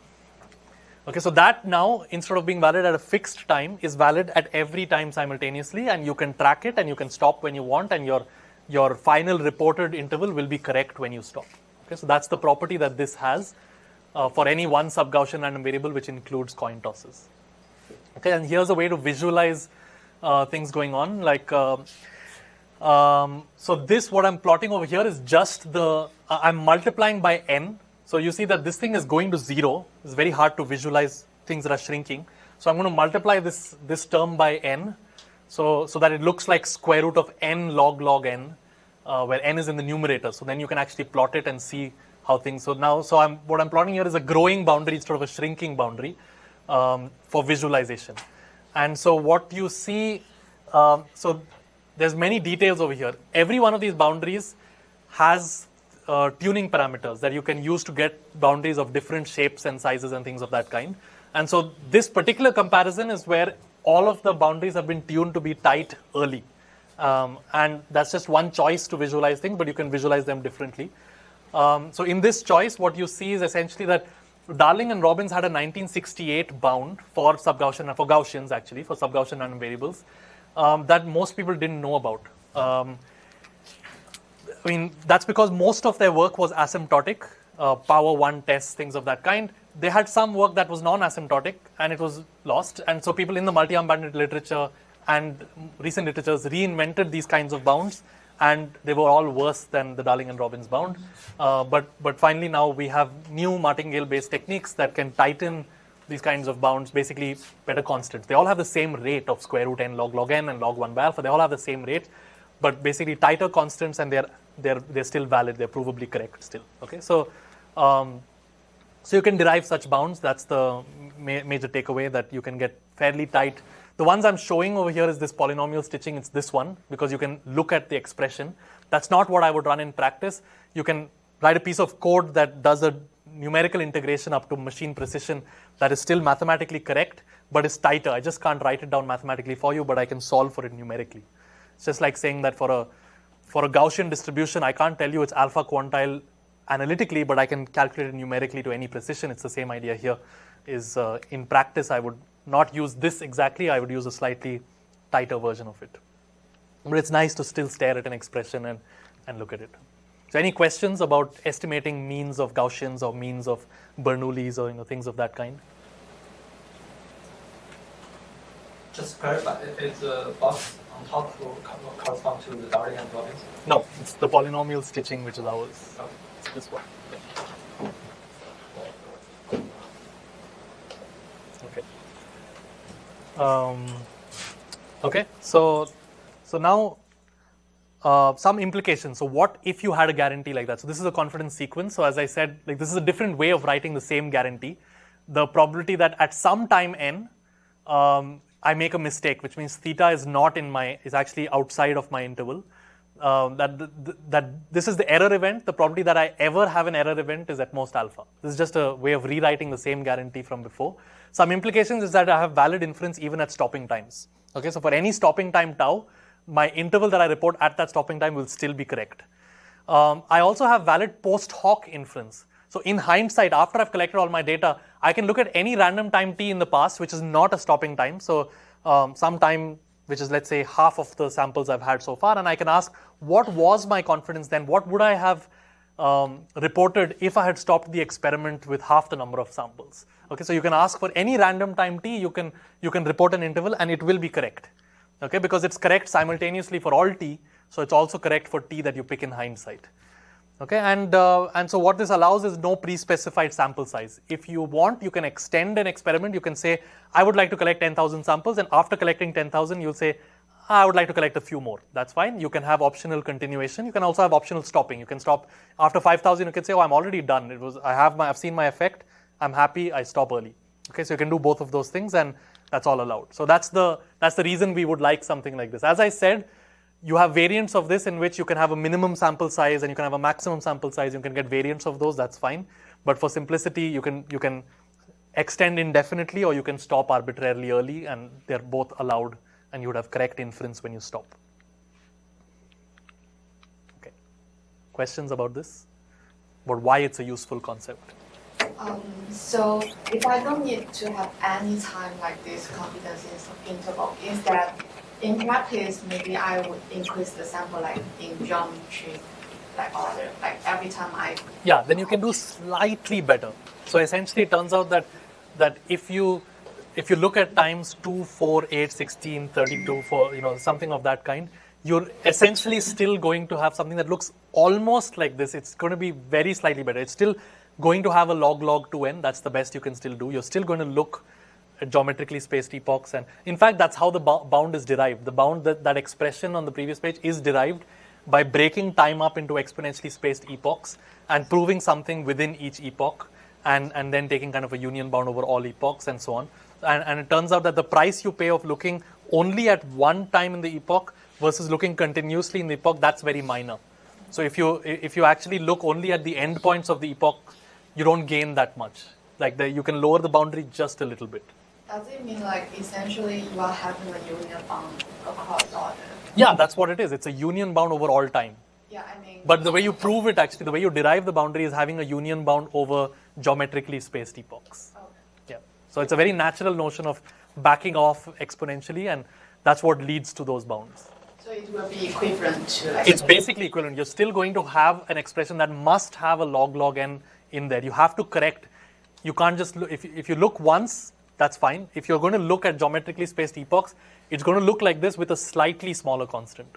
Okay, so that now, instead of being valid at a fixed time, is valid at every time simultaneously, and you can track it and you can stop when you want, and your final reported interval will be correct when you stop. Okay, so that's the property that this has for any one sub-Gaussian random variable which includes coin tosses. Okay, and here's a way to visualize things going on. So this, what I'm plotting over here is just I'm multiplying by n. So you see that this thing is going to 0. It's very hard to visualize things that are shrinking. So I'm going to multiply this term by n, so that it looks like square root of n log n, where n is in the numerator. So then you can actually plot it and see how things. So what I'm plotting here is a growing boundary instead of a shrinking boundary for visualization. And so what you see, so there's many details over here. Every one of these boundaries has tuning parameters that you can use to get boundaries of different shapes and sizes and things of that kind. And so this particular comparison is where all of the boundaries have been tuned to be tight early. And that's just one choice to visualize things, but you can visualize them differently. So in this choice, what you see is essentially that Darling and Robbins had a 1968 bound for Gaussians actually, for sub-Gaussian random variables that most people didn't know about. I mean, that's because most of their work was asymptotic, power 1 tests, things of that kind. They had some work that was non-asymptotic, and it was lost. And so people in the multi-arm banded literature and recent literatures reinvented these kinds of bounds, and they were all worse than the Darling and Robbins bound. But finally now we have new martingale-based techniques that can tighten these kinds of bounds, basically better constants. They all have the same rate of square root n log n and log 1 by alpha. They all have the same rate. but basically tighter constants, and they're still valid. They're provably correct still. Okay, so you can derive such bounds. That's the major takeaway, that you can get fairly tight. The ones I'm showing over here is this polynomial stitching. It's this one, because you can look at the expression. That's not what I would run in practice. You can write a piece of code that does a numerical integration up to machine precision that is still mathematically correct, but is tighter. I just can't write it down mathematically for you, but I can solve for it numerically. It's just like saying that for a Gaussian distribution, I can't tell you it's alpha quantile analytically, but I can calculate it numerically to any precision. It's the same idea here. Is in practice, I would not use this exactly. I would use a slightly tighter version of it. But it's nice to still stare at an expression and look at it. So any questions about estimating means of Gaussians or means of Bernoullis or things of that kind? Just to clarify, is the box on top will correspond to the Darwinian volumes? No, it's the polynomial stitching which is ours. Okay. It's this one. Okay. Okay. So now some implications. So what if you had a guarantee like that? So this is a confidence sequence. So as I said, like this is a different way of writing the same guarantee. The probability that at some time n, I make a mistake, which means theta is actually outside of my interval. That this is the error event. The probability that I ever have an error event is at most alpha. This is just a way of rewriting the same guarantee from before. Some implications is that I have valid inference even at stopping times. Okay, so for any stopping time tau, my interval that I report at that stopping time will still be correct. I also have valid post hoc inference. So in hindsight, after I've collected all my data, I can look at any random time t in the past, which is not a stopping time. So some time which is, let's say, half of the samples I've had so far, and I can ask, what was my confidence then? What would I have reported if I had stopped the experiment with half the number of samples? Okay, so you can ask for any random time t, you can report an interval, and it will be correct. Okay, because it's correct simultaneously for all t, so it's also correct for t that you pick in hindsight. Okay, and so what this allows is no pre-specified sample size. If you want, you can extend an experiment. You can say, I would like to collect 10,000 samples, and after collecting 10,000, you'll say, I would like to collect a few more. That's fine. You can have optional continuation. You can also have optional stopping. You can stop after 5,000. You can say, oh, I'm already done. I've seen my effect. I'm happy. I stop early. Okay, so you can do both of those things, and that's all allowed. So that's the reason we would like something like this. As I said, you have variants of this in which you can have a minimum sample size and you can have a maximum sample size. You can get variants of those. That's fine. But for simplicity, you can extend indefinitely, or you can stop arbitrarily early, and they're both allowed, and you would have correct inference when you stop. Okay. Questions about this? About why it's a useful concept? So if I don't need to have any time like this confidence interval, is that in practice maybe I would increase the sample like in geometry order, like every time I... Yeah, then you can do slightly better. So essentially it turns out that if you look at times 2, 4, 8, 16, 32, something of that kind, you're essentially still going to have something that looks almost like this. It's going to be very slightly better. It's still going to have a log 2n. That's the best you can still do. You're still going to look at geometrically spaced epochs, and in fact that's how the bound is derived. The bound, that expression on the previous page, is derived by breaking time up into exponentially spaced epochs and proving something within each epoch, and then taking kind of a union bound over all epochs and so on. And it turns out that the price you pay of looking only at one time in the epoch versus looking continuously in the epoch, that's very minor. So if you actually look only at the end points of the epoch, you don't gain that much. You can lower the boundary just a little bit. Does it mean essentially you are having a union bound across all the... Yeah, that's what it is. It's a union bound over all time. Yeah, I mean... But the way you prove it, actually, the way you derive the boundary is having a union bound over geometrically spaced epochs. Okay. Yeah. So it's a very natural notion of backing off exponentially, and that's what leads to those bounds. So it will be equivalent to... It's basically equivalent. You're still going to have an expression that must have a log n in there. You have to correct. You can't just look... If you look once, that's fine. If you're going to look at geometrically spaced epochs, it's going to look like this with a slightly smaller constant,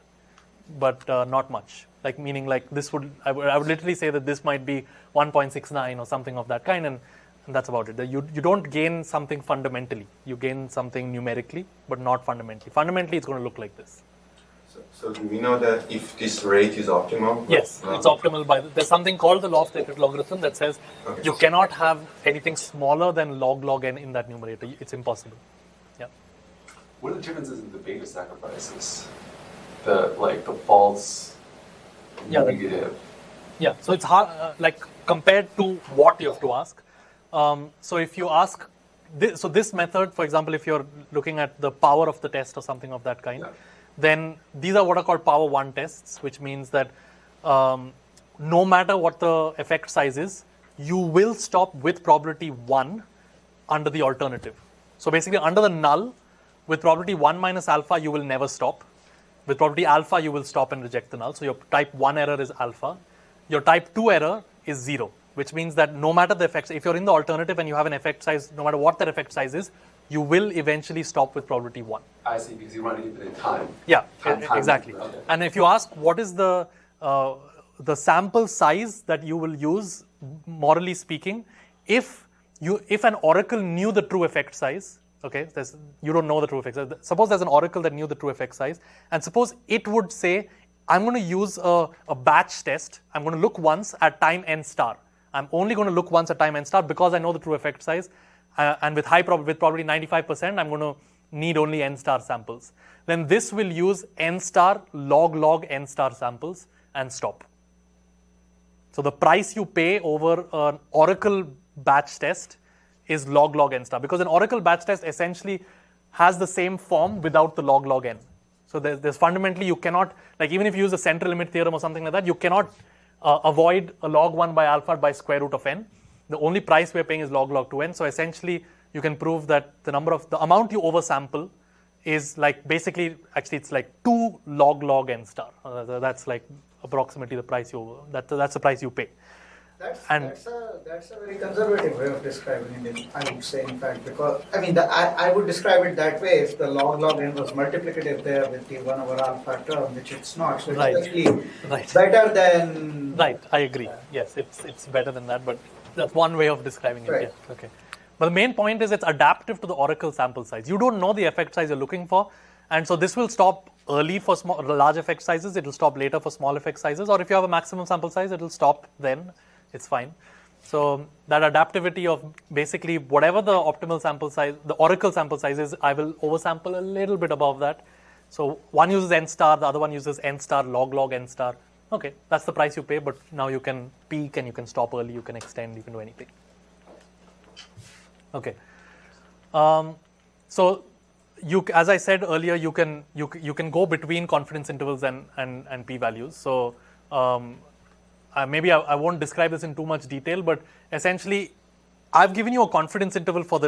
but not much. Meaning this would, I would literally say that this might be 1.69 or something of that kind, and that's about it. You don't gain something fundamentally. You gain something numerically, but not fundamentally. Fundamentally, it's going to look like this. So do we know that if this rate is optimal? Yes, it's optimal there's something called the law of the iterated logarithm that says you cannot have anything smaller than log n in that numerator. It's impossible. Yeah. What are the differences in the beta sacrifices? The false negative. Yeah, so it's hard, compared to what you have to ask. So if you ask, this method, for example, if you're looking at the power of the test or something of that kind, then these are what are called power 1 tests, which means that no matter what the effect size is, you will stop with probability 1 under the alternative. So basically under the null, with probability 1 minus alpha, you will never stop. With probability alpha, you will stop and reject the null. So your type 1 error is alpha. Your type 2 error is 0, which means that no matter the effect, if you're in the alternative and you have an effect size, no matter what that effect size is, you will eventually stop with probability 1. I see, because you run infinite time. Yeah, time exactly. Okay. And if you ask what is the sample size that you will use, morally speaking, if an oracle knew the true effect size, okay, you don't know the true effect size. Suppose there's an oracle that knew the true effect size, and suppose it would say, I'm going to use a batch test. I'm going to look once at time n star. I'm only going to look once at time n star because I know the true effect size. And with probably 95%, I'm going to need only n star samples. Then this will use n star log n star samples and stop. So the price you pay over an oracle batch test is log n star, because an oracle batch test essentially has the same form without the log n. So there's fundamentally, you cannot, even if you use the central limit theorem or something like that, you cannot avoid a log 1 by alpha by square root of n. The only price we're paying is log 2n. So essentially, you can prove that the amount you oversample is basically, actually it's 2 log n star. That's approximately the price that's the price you pay. That's a very conservative way of describing it, I would say, in fact, because, I would describe it that way if the log n was multiplicative there with the 1 over alpha term, which it's not. So it's actually better than... Right, I agree. Yes, it's better than that, but that's one way of describing it. Right. Yes, okay. But the main point is it's adaptive to the oracle sample size. You don't know the effect size you're looking for, and so this will stop early for large effect sizes, it will stop later for small effect sizes, or if you have a maximum sample size, it will stop then. It's fine. So that adaptivity of basically whatever the optimal sample size, the oracle sample size is, I will oversample a little bit above that. So one uses n star, the other one uses n star log n star. Okay, that's the price you pay, but now you can peak and you can stop early, you can extend, you can do anything. Okay. So as I said earlier, you can go between confidence intervals and p-values. So maybe I won't describe this in too much detail, but essentially, I've given you a confidence interval for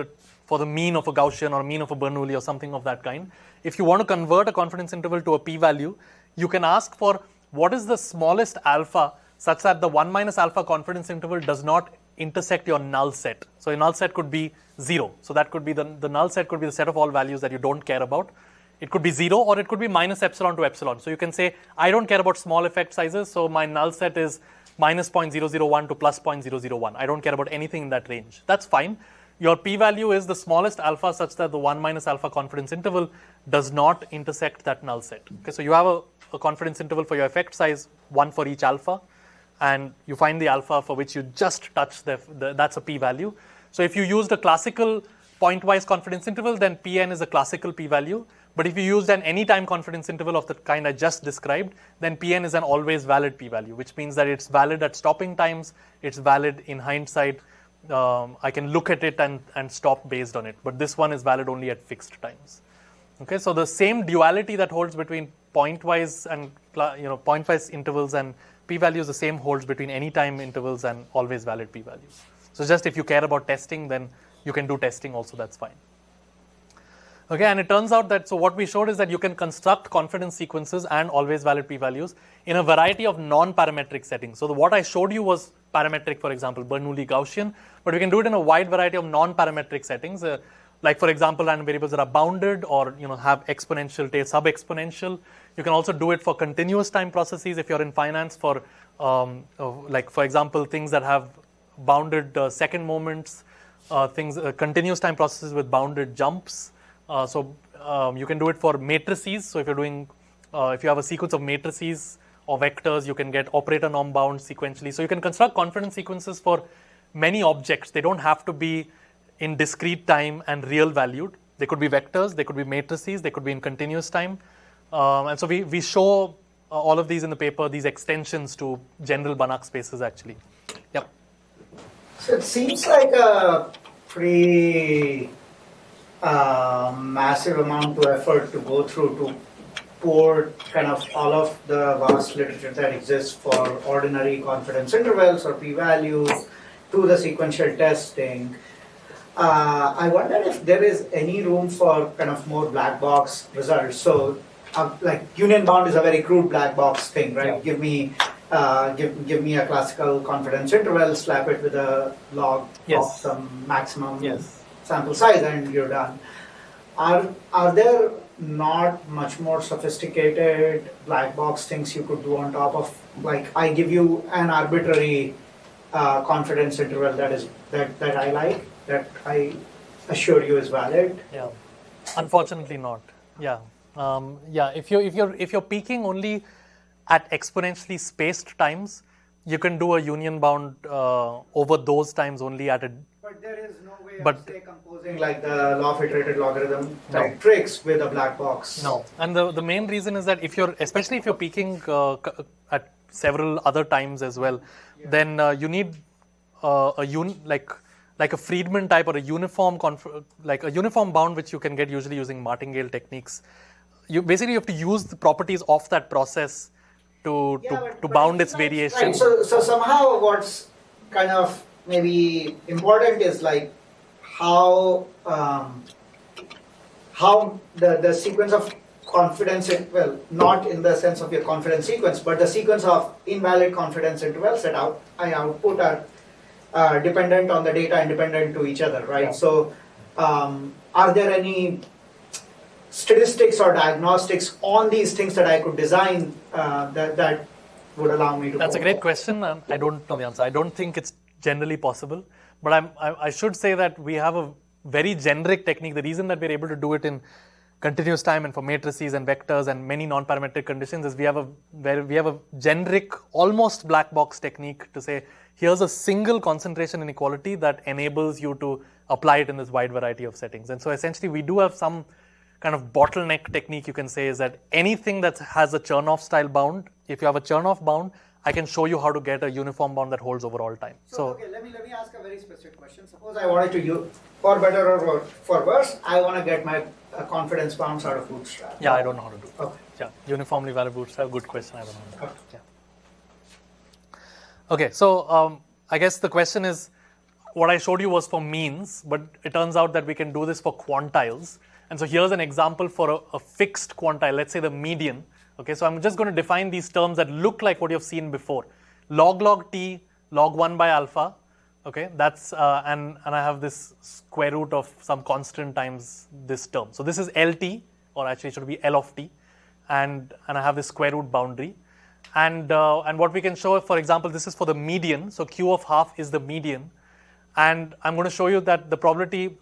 the mean of a Gaussian or mean of a Bernoulli or something of that kind. If you want to convert a confidence interval to a p-value, you can ask for what is the smallest alpha such that the 1 minus alpha confidence interval does not intersect your null set. So your null set could be 0. So that could be the null set could be the set of all values that you don't care about. It could be 0 or it could be minus epsilon to epsilon. So you can say, I don't care about small effect sizes, so my null set is minus 0.001 to plus 0.001. I don't care about anything in that range. That's fine. Your p-value is the smallest alpha such that the 1 minus alpha confidence interval does not intersect that null set. Okay, so you have a confidence interval for your effect size, 1 for each alpha, and you find the alpha for which you just touch that's a p-value. So if you used a classical pointwise confidence interval, then Pn is a classical p-value. But if you used an anytime confidence interval of the kind I just described, then Pn is an always valid p-value, which means that it's valid at stopping times, it's valid in hindsight. I can look at it and stop based on it, but this one is valid only at fixed times. Okay, so the same duality that holds between pointwise and pointwise intervals and p-values, the same holds between anytime intervals and always valid p-values. So just if you care about testing, then you can do testing also, that's fine. Okay, and it turns out that, so what we showed is that you can construct confidence sequences and always valid p-values in a variety of non-parametric settings. So what I showed you was parametric, for example, Bernoulli Gaussian, but we can do it in a wide variety of non-parametric settings, like for example, random variables that are bounded or have exponential tail, sub-exponential. You can also do it for continuous time processes if you're in finance for, like for example, things that have bounded second moments, continuous time processes with bounded jumps. So you can do it for matrices. So if you're doing if you have a sequence of matrices or vectors, you can get operator norm bound sequentially. So you can construct confidence sequences for many objects. They don't have to be in discrete time and real valued. They could be vectors, they could be matrices, they could be in continuous time. And so we show all of these in the paper, these extensions to general Banach spaces actually. Yep. So it seems like a pretty massive amount of effort to go through to port kind of all of the vast literature that exists for ordinary confidence intervals or p-values to the sequential testing. I wonder if there is any room for kind of more black box results. So like union bound is a very crude black box thing, right? Yeah. Give me a classical confidence interval, slap it with a log of some maximum sample size, and you're done. Are there not much more sophisticated black box things you could do on top of, like, I give you an arbitrary confidence interval that I like, that I assure you is valid? Yeah, unfortunately not. Yeah, If you're peaking only at exponentially spaced times, you can do a union bound over those times only at a. But there is no way of, say, composing like the law of iterated logarithm type tricks with a black box. No, and the main reason is that especially if you're peaking at several other times as well, then you need like a Friedman type or a uniform bound, which you can get usually using martingale techniques. You basically have to use the properties of that process to bound its variation. Right. So somehow what's kind of maybe important is like how the sequence of confidence, not in the sense of your confidence sequence, but the sequence of invalid confidence intervals that I output are dependent on the data, independent to each other, right? Yeah. So are there any statistics or diagnostics on these things that I could design that would allow me to? That's a great question, and I don't know the answer. I don't think it's generally possible, but I should say that we have a very generic technique. The reason that we're able to do it in continuous time and for matrices and vectors and many non-parametric conditions is we have a generic, almost black box technique to say, here's a single concentration inequality that enables you to apply it in this wide variety of settings. And so essentially we do have some kind of bottleneck technique, you can say, is that anything that has a Chernoff style bound, if you have a Chernoff bound, I can show you how to get a uniform bound that holds over all time. So okay, let me ask a very specific question. Suppose I wanted to use, for better or for worse, I want to get my confidence bounds out of Bootstrap. Yeah, I don't know how to do it. Okay. Yeah, uniformly valid Bootstrap, good question, I don't know how to do it. Yeah. Okay, so I guess the question is, what I showed you was for means, but it turns out that we can do this for quantiles. And so here's an example for a fixed quantile, let's say the median. Okay, so I'm just going to define these terms that look like what you've seen before. Log t, log 1 by alpha. Okay, that's, and I have this square root of some constant times this term. So this is LT, or actually it should be L of t. And I have this square root boundary. And what we can show, for example, this is for the median. So Q of half is the median. And I'm going to show you that the probability,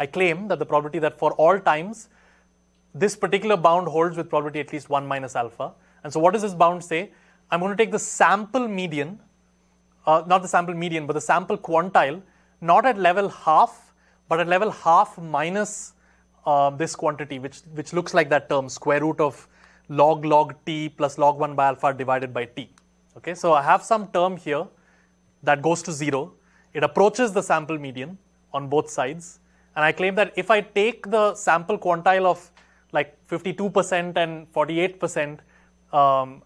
I claim that the probability that for all times, this particular bound holds with probability at least 1 minus alpha. And so what does this bound say? I'm going to take the sample median, not the sample median, but the sample quantile, not at level half, but at level half minus this quantity, which looks like that term, square root of log t plus log 1 by alpha divided by t. Okay, so I have some term here that goes to 0. It approaches the sample median on both sides. And I claim that if I take the sample quantile of like 52% and 48%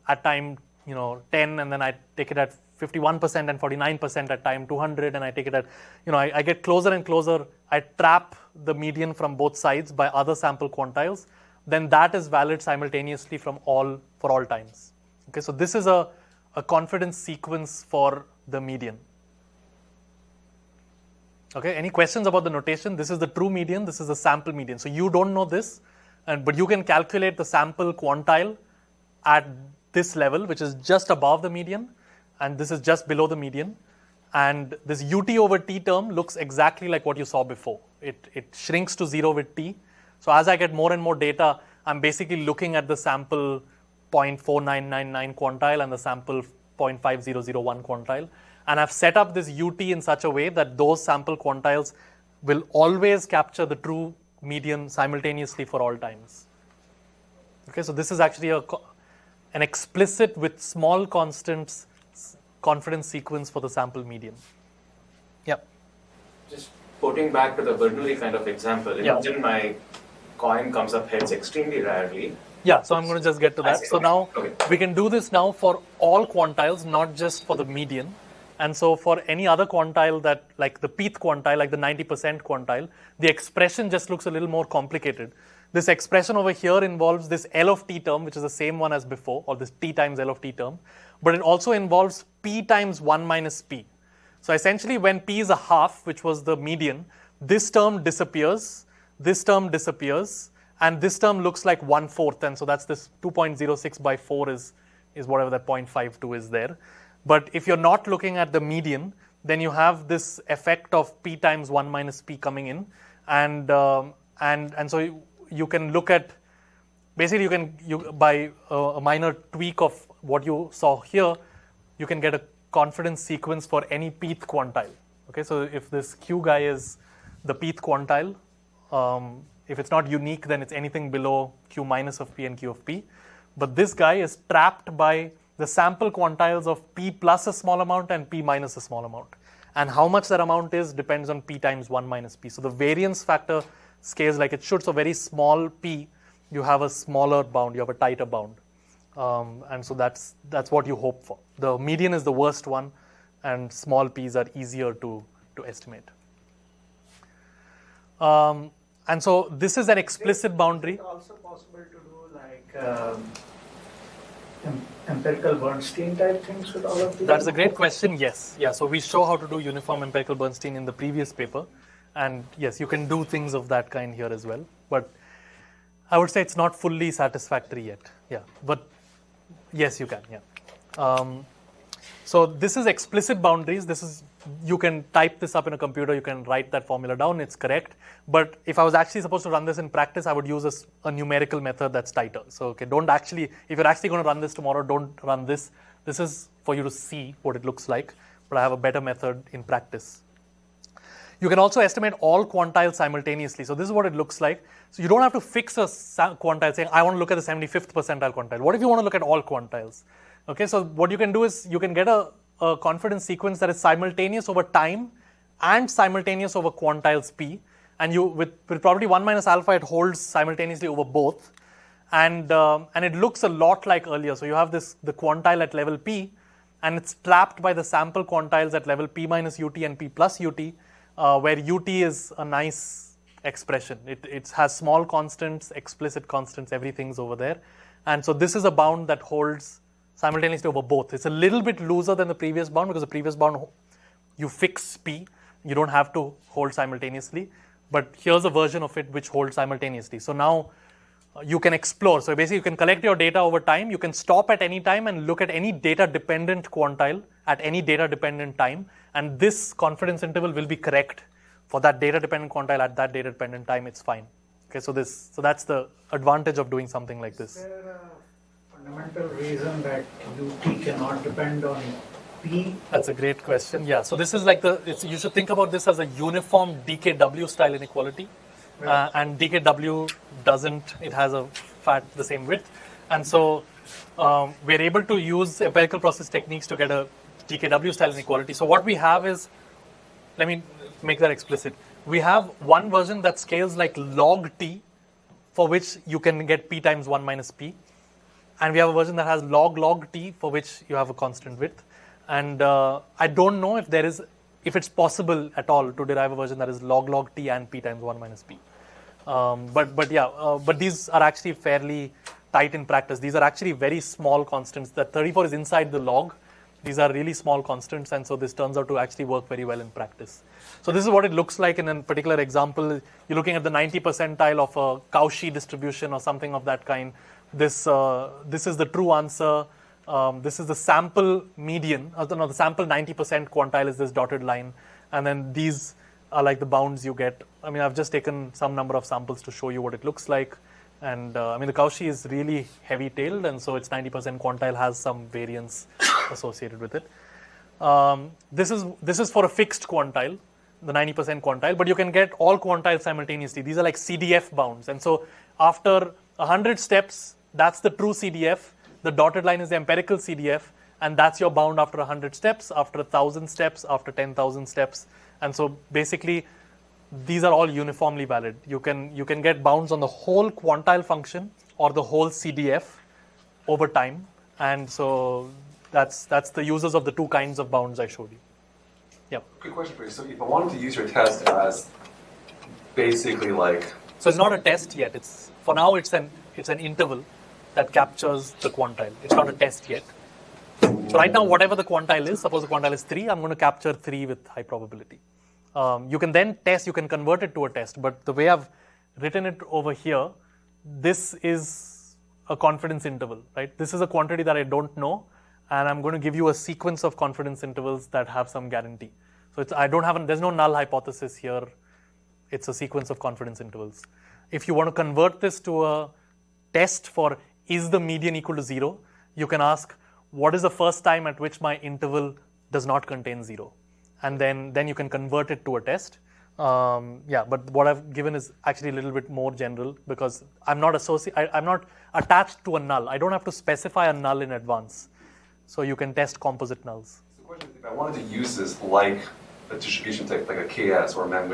at time 10, and then I take it at 51% and 49% at time 200, and I take it at, I get closer and closer. I trap the median from both sides by other sample quantiles. Then that is valid simultaneously for all times. Okay, so this is a confidence sequence for the median. Okay, any questions about the notation? This is the true median, this is the sample median. So you don't know this, but you can calculate the sample quantile at this level, which is just above the median, and this is just below the median. And this ut over t term looks exactly like what you saw before. It shrinks to 0 with t. So as I get more and more data, I'm basically looking at the sample 0.4999 quantile and the sample 0.5001 quantile. And I've set up this UT in such a way that those sample quantiles will always capture the true median simultaneously for all times. Okay, so this is actually an explicit with small constants confidence sequence for the sample median. Yeah. Just quoting back to the Bernoulli kind of example, imagine my coin comes up heads extremely rarely. Yeah, so I'm going to just get to that. So now we can do this now for all quantiles, not just for the median. And so for any other quantile that, like the pth quantile, like the 90% quantile, the expression just looks a little more complicated. This expression over here involves this L of t term, which is the same one as before, or this t times L of t term. But it also involves p times 1 minus p. So essentially when p is a half, which was the median, this term disappears, and this term looks like 1/4. And so that's this 2.06 by 4 is whatever that 0.52 is there. But if you're not looking at the median, then you have this effect of p times 1 minus p coming in. And so you can look at, basically by a minor tweak of what you saw here, you can get a confidence sequence for any pth quantile. Okay, so if this q guy is the pth quantile, if it's not unique, then it's anything below q minus of p and q of p. But this guy is trapped by the sample quantiles of p plus a small amount and p minus a small amount. And how much that amount is depends on p times 1 minus p. So the variance factor scales like it should. So very small p, you have a smaller bound, you have a tighter bound. And so that's what you hope for. The median is the worst one, and small p's are easier to estimate. And so this is an explicit boundary. Is it also possible to do like empirical Bernstein type things with all of these? That's a great question. Yes. Yeah. So we show how to do uniform empirical Bernstein in the previous paper. And yes, you can do things of that kind here as well. But I would say it's not fully satisfactory yet. Yeah. But yes, you can. Yeah. So this is explicit boundaries. You can type this up in a computer. You can write that formula down. It's correct. But if I was actually supposed to run this in practice, I would use a numerical method that's tighter. So if you're actually going to run this tomorrow, don't run this. This is for you to see what it looks like. But I have a better method in practice. You can also estimate all quantiles simultaneously. So this is what it looks like. So you don't have to fix a quantile saying, I want to look at the 75th percentile quantile. What if you want to look at all quantiles? Okay, so what you can do is you can get a confidence sequence that is simultaneous over time and simultaneous over quantiles p. And with probability 1 minus alpha, it holds simultaneously over both. And it looks a lot like earlier. So you have the quantile at level p, and it's trapped by the sample quantiles at level p minus ut and p plus ut, where ut is a nice expression. It has small constants, explicit constants, everything's over there. And so this is a bound that holds simultaneously over both. It's a little bit looser than the previous bound because the previous bound, you fix p. You don't have to hold simultaneously. But here's a version of it which holds simultaneously. So now you can explore. So basically you can collect your data over time. You can stop at any time and look at any data-dependent quantile at any data-dependent time. And this confidence interval will be correct for that data-dependent quantile at that data-dependent time. It's fine. Okay, so that's the advantage of doing something like this. Is there a fundamental reason that ut cannot depend on p? That's a great question. Yeah, so this is like you should think about this as a uniform DKW style inequality. And DKW doesn't, it has the same width. And so we're able to use empirical process techniques to get a DKW style inequality. So what we have is, let me make that explicit. We have one version that scales like log t, for which you can get p times 1 minus p. And we have a version that has log t, for which you have a constant width. And I don't know if it's possible at all to derive a version that is log t and p times 1 minus p. But these are actually fairly tight in practice. These are actually very small constants. That 34 is inside the log. These are really small constants, and so this turns out to actually work very well in practice. So this is what it looks like in a particular example. You're looking at the 90 percentile of a Cauchy distribution or something of that kind. This is the true answer. This is the sample median. The sample 90% quantile is this dotted line, and then these are like the bounds you get. I mean, I've just taken some number of samples to show you what it looks like. And I mean, the Cauchy is really heavy-tailed, and so its 90% quantile has some variance associated with it. This is for a fixed quantile, the 90% quantile, but you can get all quantiles simultaneously. These are like CDF bounds. And so after 100 steps, that's the true CDF. The dotted line is the empirical CDF, and that's your bound after 100 steps, after 1,000 steps, after 10,000 steps. And so basically, these are all uniformly valid. You can get bounds on the whole quantile function or the whole CDF over time. And so that's the uses of the two kinds of bounds I showed you. Yeah. Good question for you. So if I wanted to use your test as basically like... So it's not a test yet. For now it's an interval that captures the quantile. It's not a test yet. So right now, whatever the quantile is, suppose the quantile is 3, I'm going to capture 3 with high probability. You can then test, you can convert it to a test, but the way I've written it over here, this is a confidence interval, right? This is a quantity that I don't know, and I'm going to give you a sequence of confidence intervals that have some guarantee. So there's no null hypothesis here. It's a sequence of confidence intervals. If you want to convert this to a test for is the median equal to 0, you can ask what is the first time at which my interval does not contain 0? And then you can convert it to a test. But what I've given is actually a little bit more general because I'm not attached to a null. I don't have to specify a null in advance. So you can test composite nulls. So the question is, if I wanted to use this like a distribution type, like a KS or a man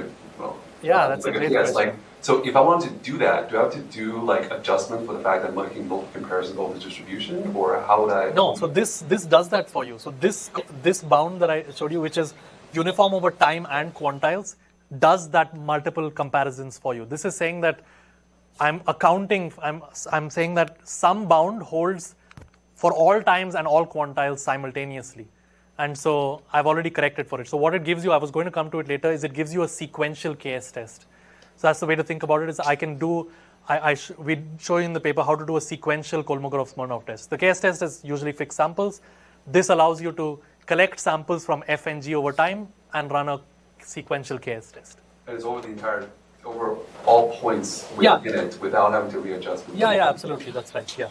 that's like a great KS, question. So if I wanted to do that, do I have to do like adjustment for the fact that I'm making multiple comparisons over the distribution, or how would I? No, so this does that for you. So this bound that I showed you, which is uniform over time and quantiles, does that multiple comparisons for you. This is saying that I'm saying that some bound holds for all times and all quantiles simultaneously. And so I've already corrected for it. So what it gives you, I was going to come to it later, is it gives you a sequential KS test. So that's the way to think about it, is I can do, we show you in the paper how to do a sequential Kolmogorov-Smirnov test. The KS test is usually fixed samples. This allows you to collect samples from F and G over time and run a sequential KS test. And it's over all points within it without having to readjust. Yeah, absolutely. That's right. Yeah.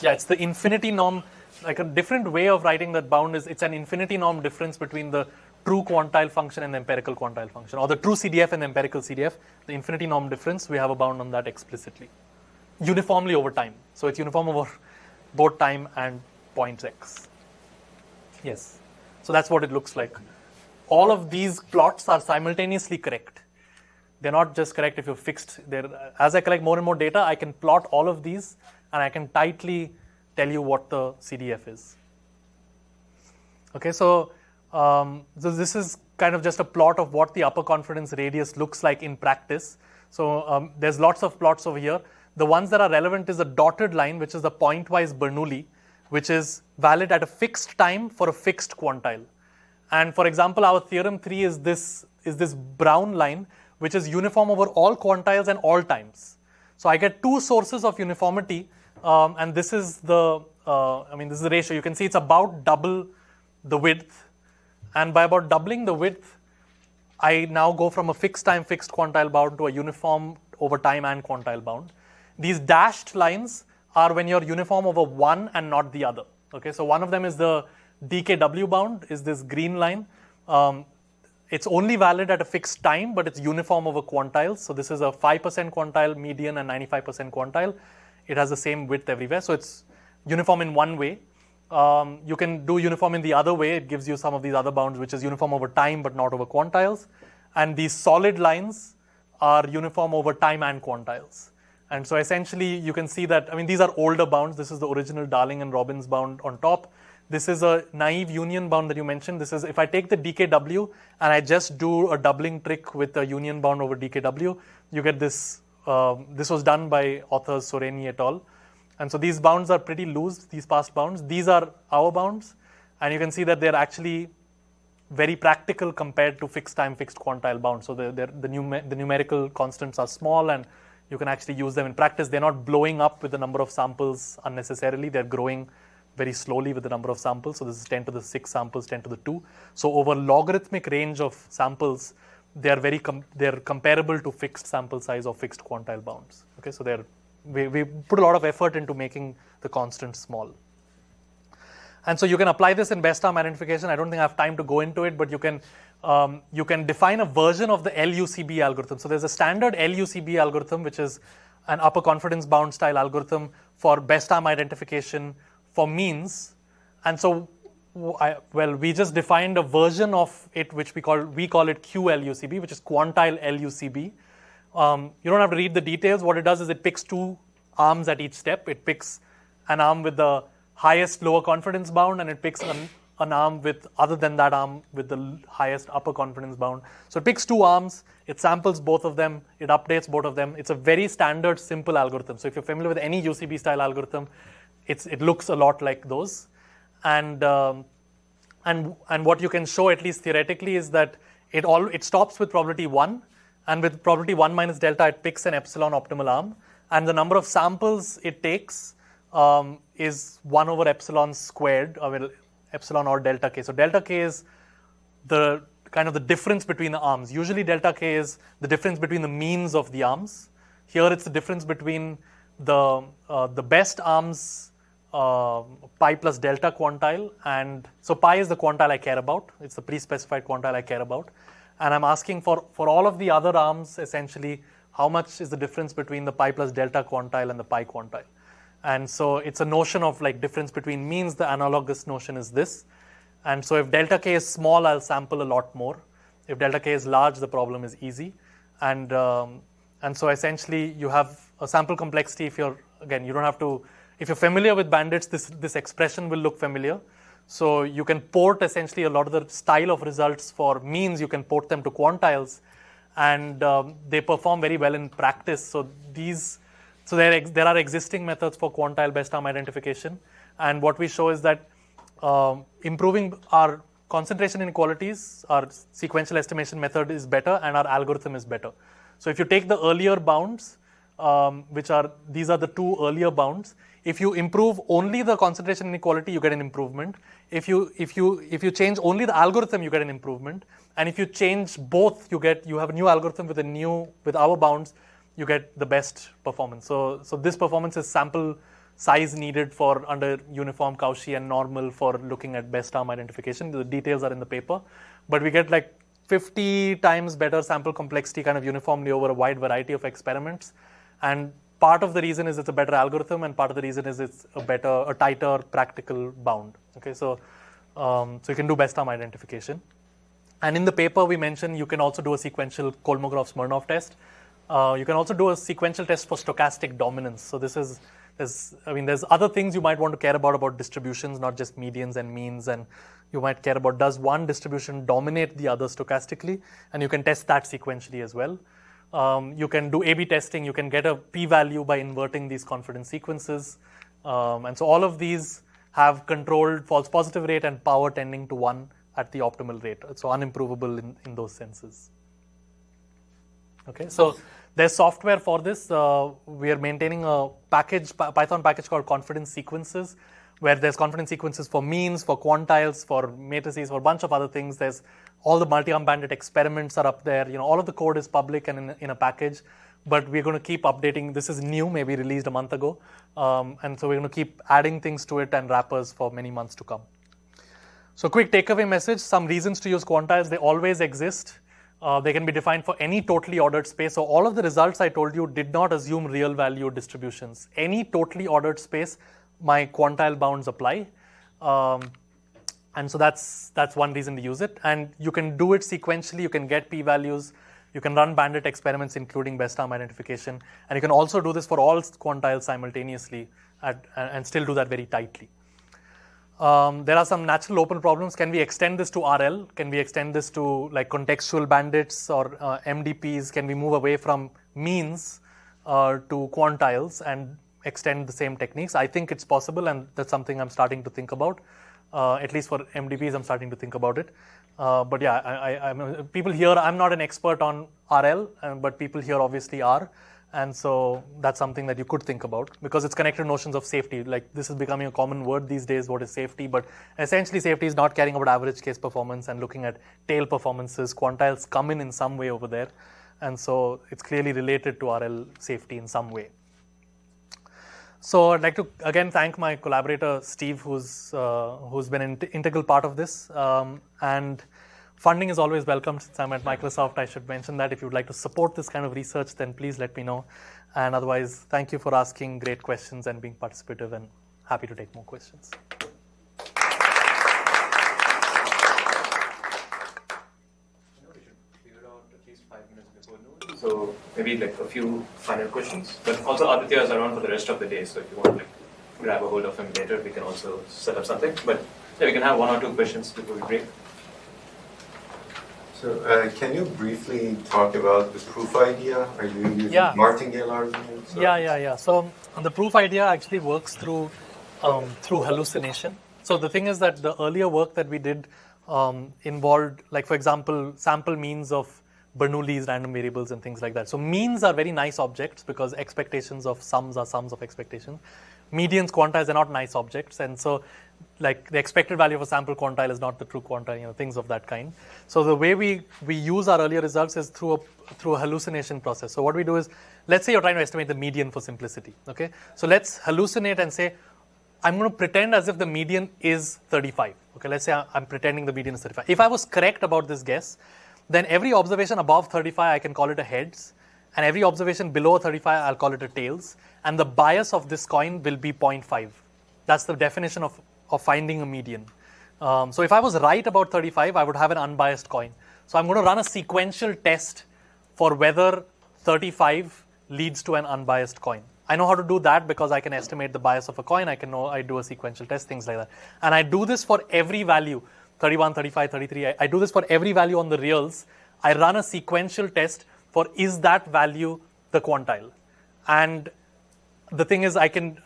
Yeah, it's the infinity norm. Like a different way of writing that bound is it's an infinity norm difference between the true quantile function and the empirical quantile function, or the true CDF and the empirical CDF. The infinity norm difference, we have a bound on that explicitly. Uniformly over time. So it's uniform over both time and points x. Yes. So that's what it looks like. All of these plots are simultaneously correct. They're not just correct if you're fixed. As I collect more and more data, I can plot all of these and I can tightly tell you what the CDF is. Okay, so this is kind of just a plot of what the upper confidence radius looks like in practice. So there's lots of plots over here. The ones that are relevant is a dotted line, which is the pointwise Bernoulli, which is valid at a fixed time for a fixed quantile. And for example, our theorem 3 is this brown line, which is uniform over all quantiles and all times. So I get two sources of uniformity, and this is the ratio. You can see it's about double the width, and by about doubling the width, I now go from a fixed time, fixed quantile bound to a uniform over time and quantile bound. These dashed lines are when you're uniform over one and not the other. Okay, so one of them is the DKW bound, is this green line. It's only valid at a fixed time, but it's uniform over quantiles. So this is a 5% quantile median and 95% quantile. It has the same width everywhere. So it's uniform in one way. You can do uniform in the other way. It gives you some of these other bounds, which is uniform over time, but not over quantiles. And these solid lines are uniform over time and quantiles. And so essentially, you can see that, these are older bounds. This is the original Darling and Robbins bound on top. This is a naive union bound that you mentioned. This is, if I take the DKW and I just do a doubling trick with a union bound over DKW, you get this. This was done by authors Soreni et al. And so these bounds are pretty loose, these past bounds. These are our bounds. And you can see that they're actually very practical compared to fixed time, fixed quantile bounds. So the numerical constants are small and you can actually use them in practice. They're not blowing up with the number of samples unnecessarily. They're growing very slowly with the number of samples. So this is 10 to the 6 samples, 10 to the 2. So over logarithmic range of samples, they're comparable to fixed sample size or fixed quantile bounds. Okay, so they're we put a lot of effort into making the constant small. And so you can apply this in best arm identification. I don't think I have time to go into it, but you can define a version of the LUCB algorithm. So there's a standard LUCB algorithm, which is an upper confidence bound style algorithm for best arm identification for means. And so, we just defined a version of it, which we call it QLUCB, which is quantile LUCB. You don't have to read the details. What it does is it picks two arms at each step. It picks an arm with the highest lower confidence bound, and it picks an arm with, other than that arm, with the highest upper confidence bound. So it picks two arms, it samples both of them, it updates both of them. It's a very standard, simple algorithm. So if you're familiar with any UCB style algorithm, it looks a lot like those. And what you can show, at least theoretically, is that it stops with probability 1, and with probability 1 minus delta, it picks an epsilon optimal arm, and the number of samples it takes is 1 over epsilon squared, epsilon or delta k. So delta k is the kind of the difference between the arms. Usually delta k is the difference between the means of the arms. Here it's the difference between the best arms pi plus delta quantile, and so pi is the quantile I care about. It's the pre-specified quantile I care about, and I'm asking for all of the other arms, essentially, how much is the difference between the pi plus delta quantile and the pi quantile. And so it's a notion of like difference between means. The analogous notion is this. And so if delta k is small, I'll sample a lot more. If delta k is large, the problem is easy. And so essentially you have a sample complexity. If you're familiar with bandits, this expression will look familiar. So you can port essentially a lot of the style of results for means, you can port them to quantiles, and they perform very well in practice. So there are existing methods for quantile best arm identification, and what we show is that improving our concentration inequalities, our sequential estimation method is better, and our algorithm is better. So if you take the earlier bounds, these are the two earlier bounds. If you improve only the concentration inequality, you get an improvement. If you change only the algorithm, you get an improvement. And if you change both, you have a new algorithm with our bounds, you get the best performance. So this performance is sample size needed for under uniform Cauchy and normal for looking at best arm identification. The details are in the paper, but we get like 50 times better sample complexity kind of uniformly over a wide variety of experiments. And part of the reason is it's a better algorithm, and part of the reason is it's a tighter practical bound. Okay, so you can do best arm identification. And in the paper we mentioned you can also do a sequential Kolmogorov-Smirnov test. You can also do a sequential test for stochastic dominance. So there's other things you might want to care about distributions, not just medians and means, and you might care about, does one distribution dominate the other stochastically, and you can test that sequentially as well. You can do A/B testing. You can get a p-value by inverting these confidence sequences, and so all of these have controlled false positive rate and power tending to 1 at the optimal rate. So unimprovable in those senses. Okay, so there's software for this. We are maintaining a Python package called confidence sequences, where there's confidence sequences for means, for quantiles, for matrices, for a bunch of other things. There's all the multi-arm bandit experiments are up there. All of the code is public and in a package, but we're going to keep updating. This is new, maybe released a month ago. And so we're going to keep adding things to it and wrappers for many months to come. So quick takeaway message, some reasons to use quantiles, they always exist. They can be defined for any totally ordered space. So all of the results I told you did not assume real value distributions. Any totally ordered space, my quantile bounds apply. And so that's one reason to use it. And you can do it sequentially. You can get p-values. You can run bandit experiments, including best arm identification. And you can also do this for all quantiles simultaneously and still do that very tightly. There are some natural open problems. Can we extend this to RL? Can we extend this to like contextual bandits or MDPs? Can we move away from means to quantiles and extend the same techniques? I think it's possible, and that's something I'm starting to think about. At least for MDPs, I'm starting to think about it. But yeah, people here, I'm not an expert on RL, but people here obviously are. And so that's something that you could think about, because it's connected to notions of safety. Like this is becoming a common word these days, what is safety? But essentially safety is not caring about average case performance and looking at tail performances. Quantiles come in some way over there. And so it's clearly related to RL safety in some way. So I'd like to again thank my collaborator Steve, who's been an integral part of this. And funding is always welcome. Since I'm at Microsoft, I should mention that if you'd like to support this kind of research, then please let me know. And otherwise, thank you for asking great questions and being participative, and happy to take more questions. So maybe like a few final questions. But also Aditya is around for the rest of the day, so if you want to like grab a hold of him later, we can also set up something. But yeah, we can have 1 or 2 questions before we break. So can you briefly talk about the proof idea? Are you using martingale arguments? Yeah. So the proof idea actually works through hallucination. So the thing is that the earlier work that we did involved, like for example, sample means of Bernoulli's random variables and things like that. So means are very nice objects because expectations of sums are sums of expectations. Medians, quantiles are not nice objects, and so like the expected value of a sample quantile is not the true quantile, things of that kind. So the way we use our earlier results is through a hallucination process. So what we do is, let's say you're trying to estimate the median for simplicity. Okay, so let's hallucinate and say, I'm going to pretend as if the median is 35. Okay, let's say I'm pretending the median is 35. If I was correct about this guess, then every observation above 35 I can call it a heads, and every observation below 35 I'll call it a tails, and the bias of this coin will be 0.5. That's the definition of finding a median. So if I was right about 35, I would have an unbiased coin. So I'm going to run a sequential test for whether 35 leads to an unbiased coin. I know how to do that because I can estimate the bias of a coin. I do a sequential test, things like that. And I do this for every value, 31, 35, 33. I do this for every value on the reals. I run a sequential test for is that value the quantile. And the thing is I can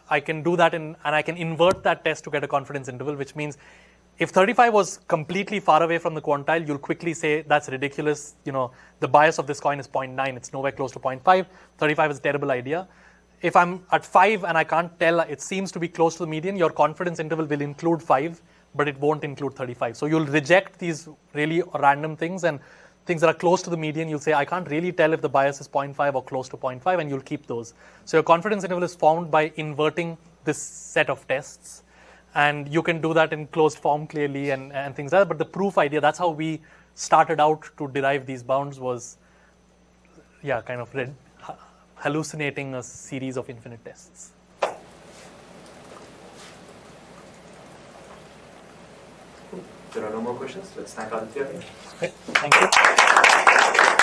do that and I can invert that test to get a confidence interval, which means if 35 was completely far away from the quantile, you'll quickly say that's ridiculous. The bias of this coin is 0.9. It's nowhere close to 0.5. 35 is a terrible idea. If I'm at 5 and I can't tell, it seems to be close to the median, your confidence interval will include 5, but it won't include 35. So you'll reject these really random things, and things that are close to the median, you'll say, I can't really tell if the bias is 0.5 or close to 0.5, and you'll keep those. So your confidence interval is formed by inverting this set of tests, and you can do that in closed form clearly and things like that. But the proof idea, that's how we started out to derive these bounds, was kind of hallucinating a series of infinite tests. There are no more questions. Let's thank Aditya. Okay, thank you.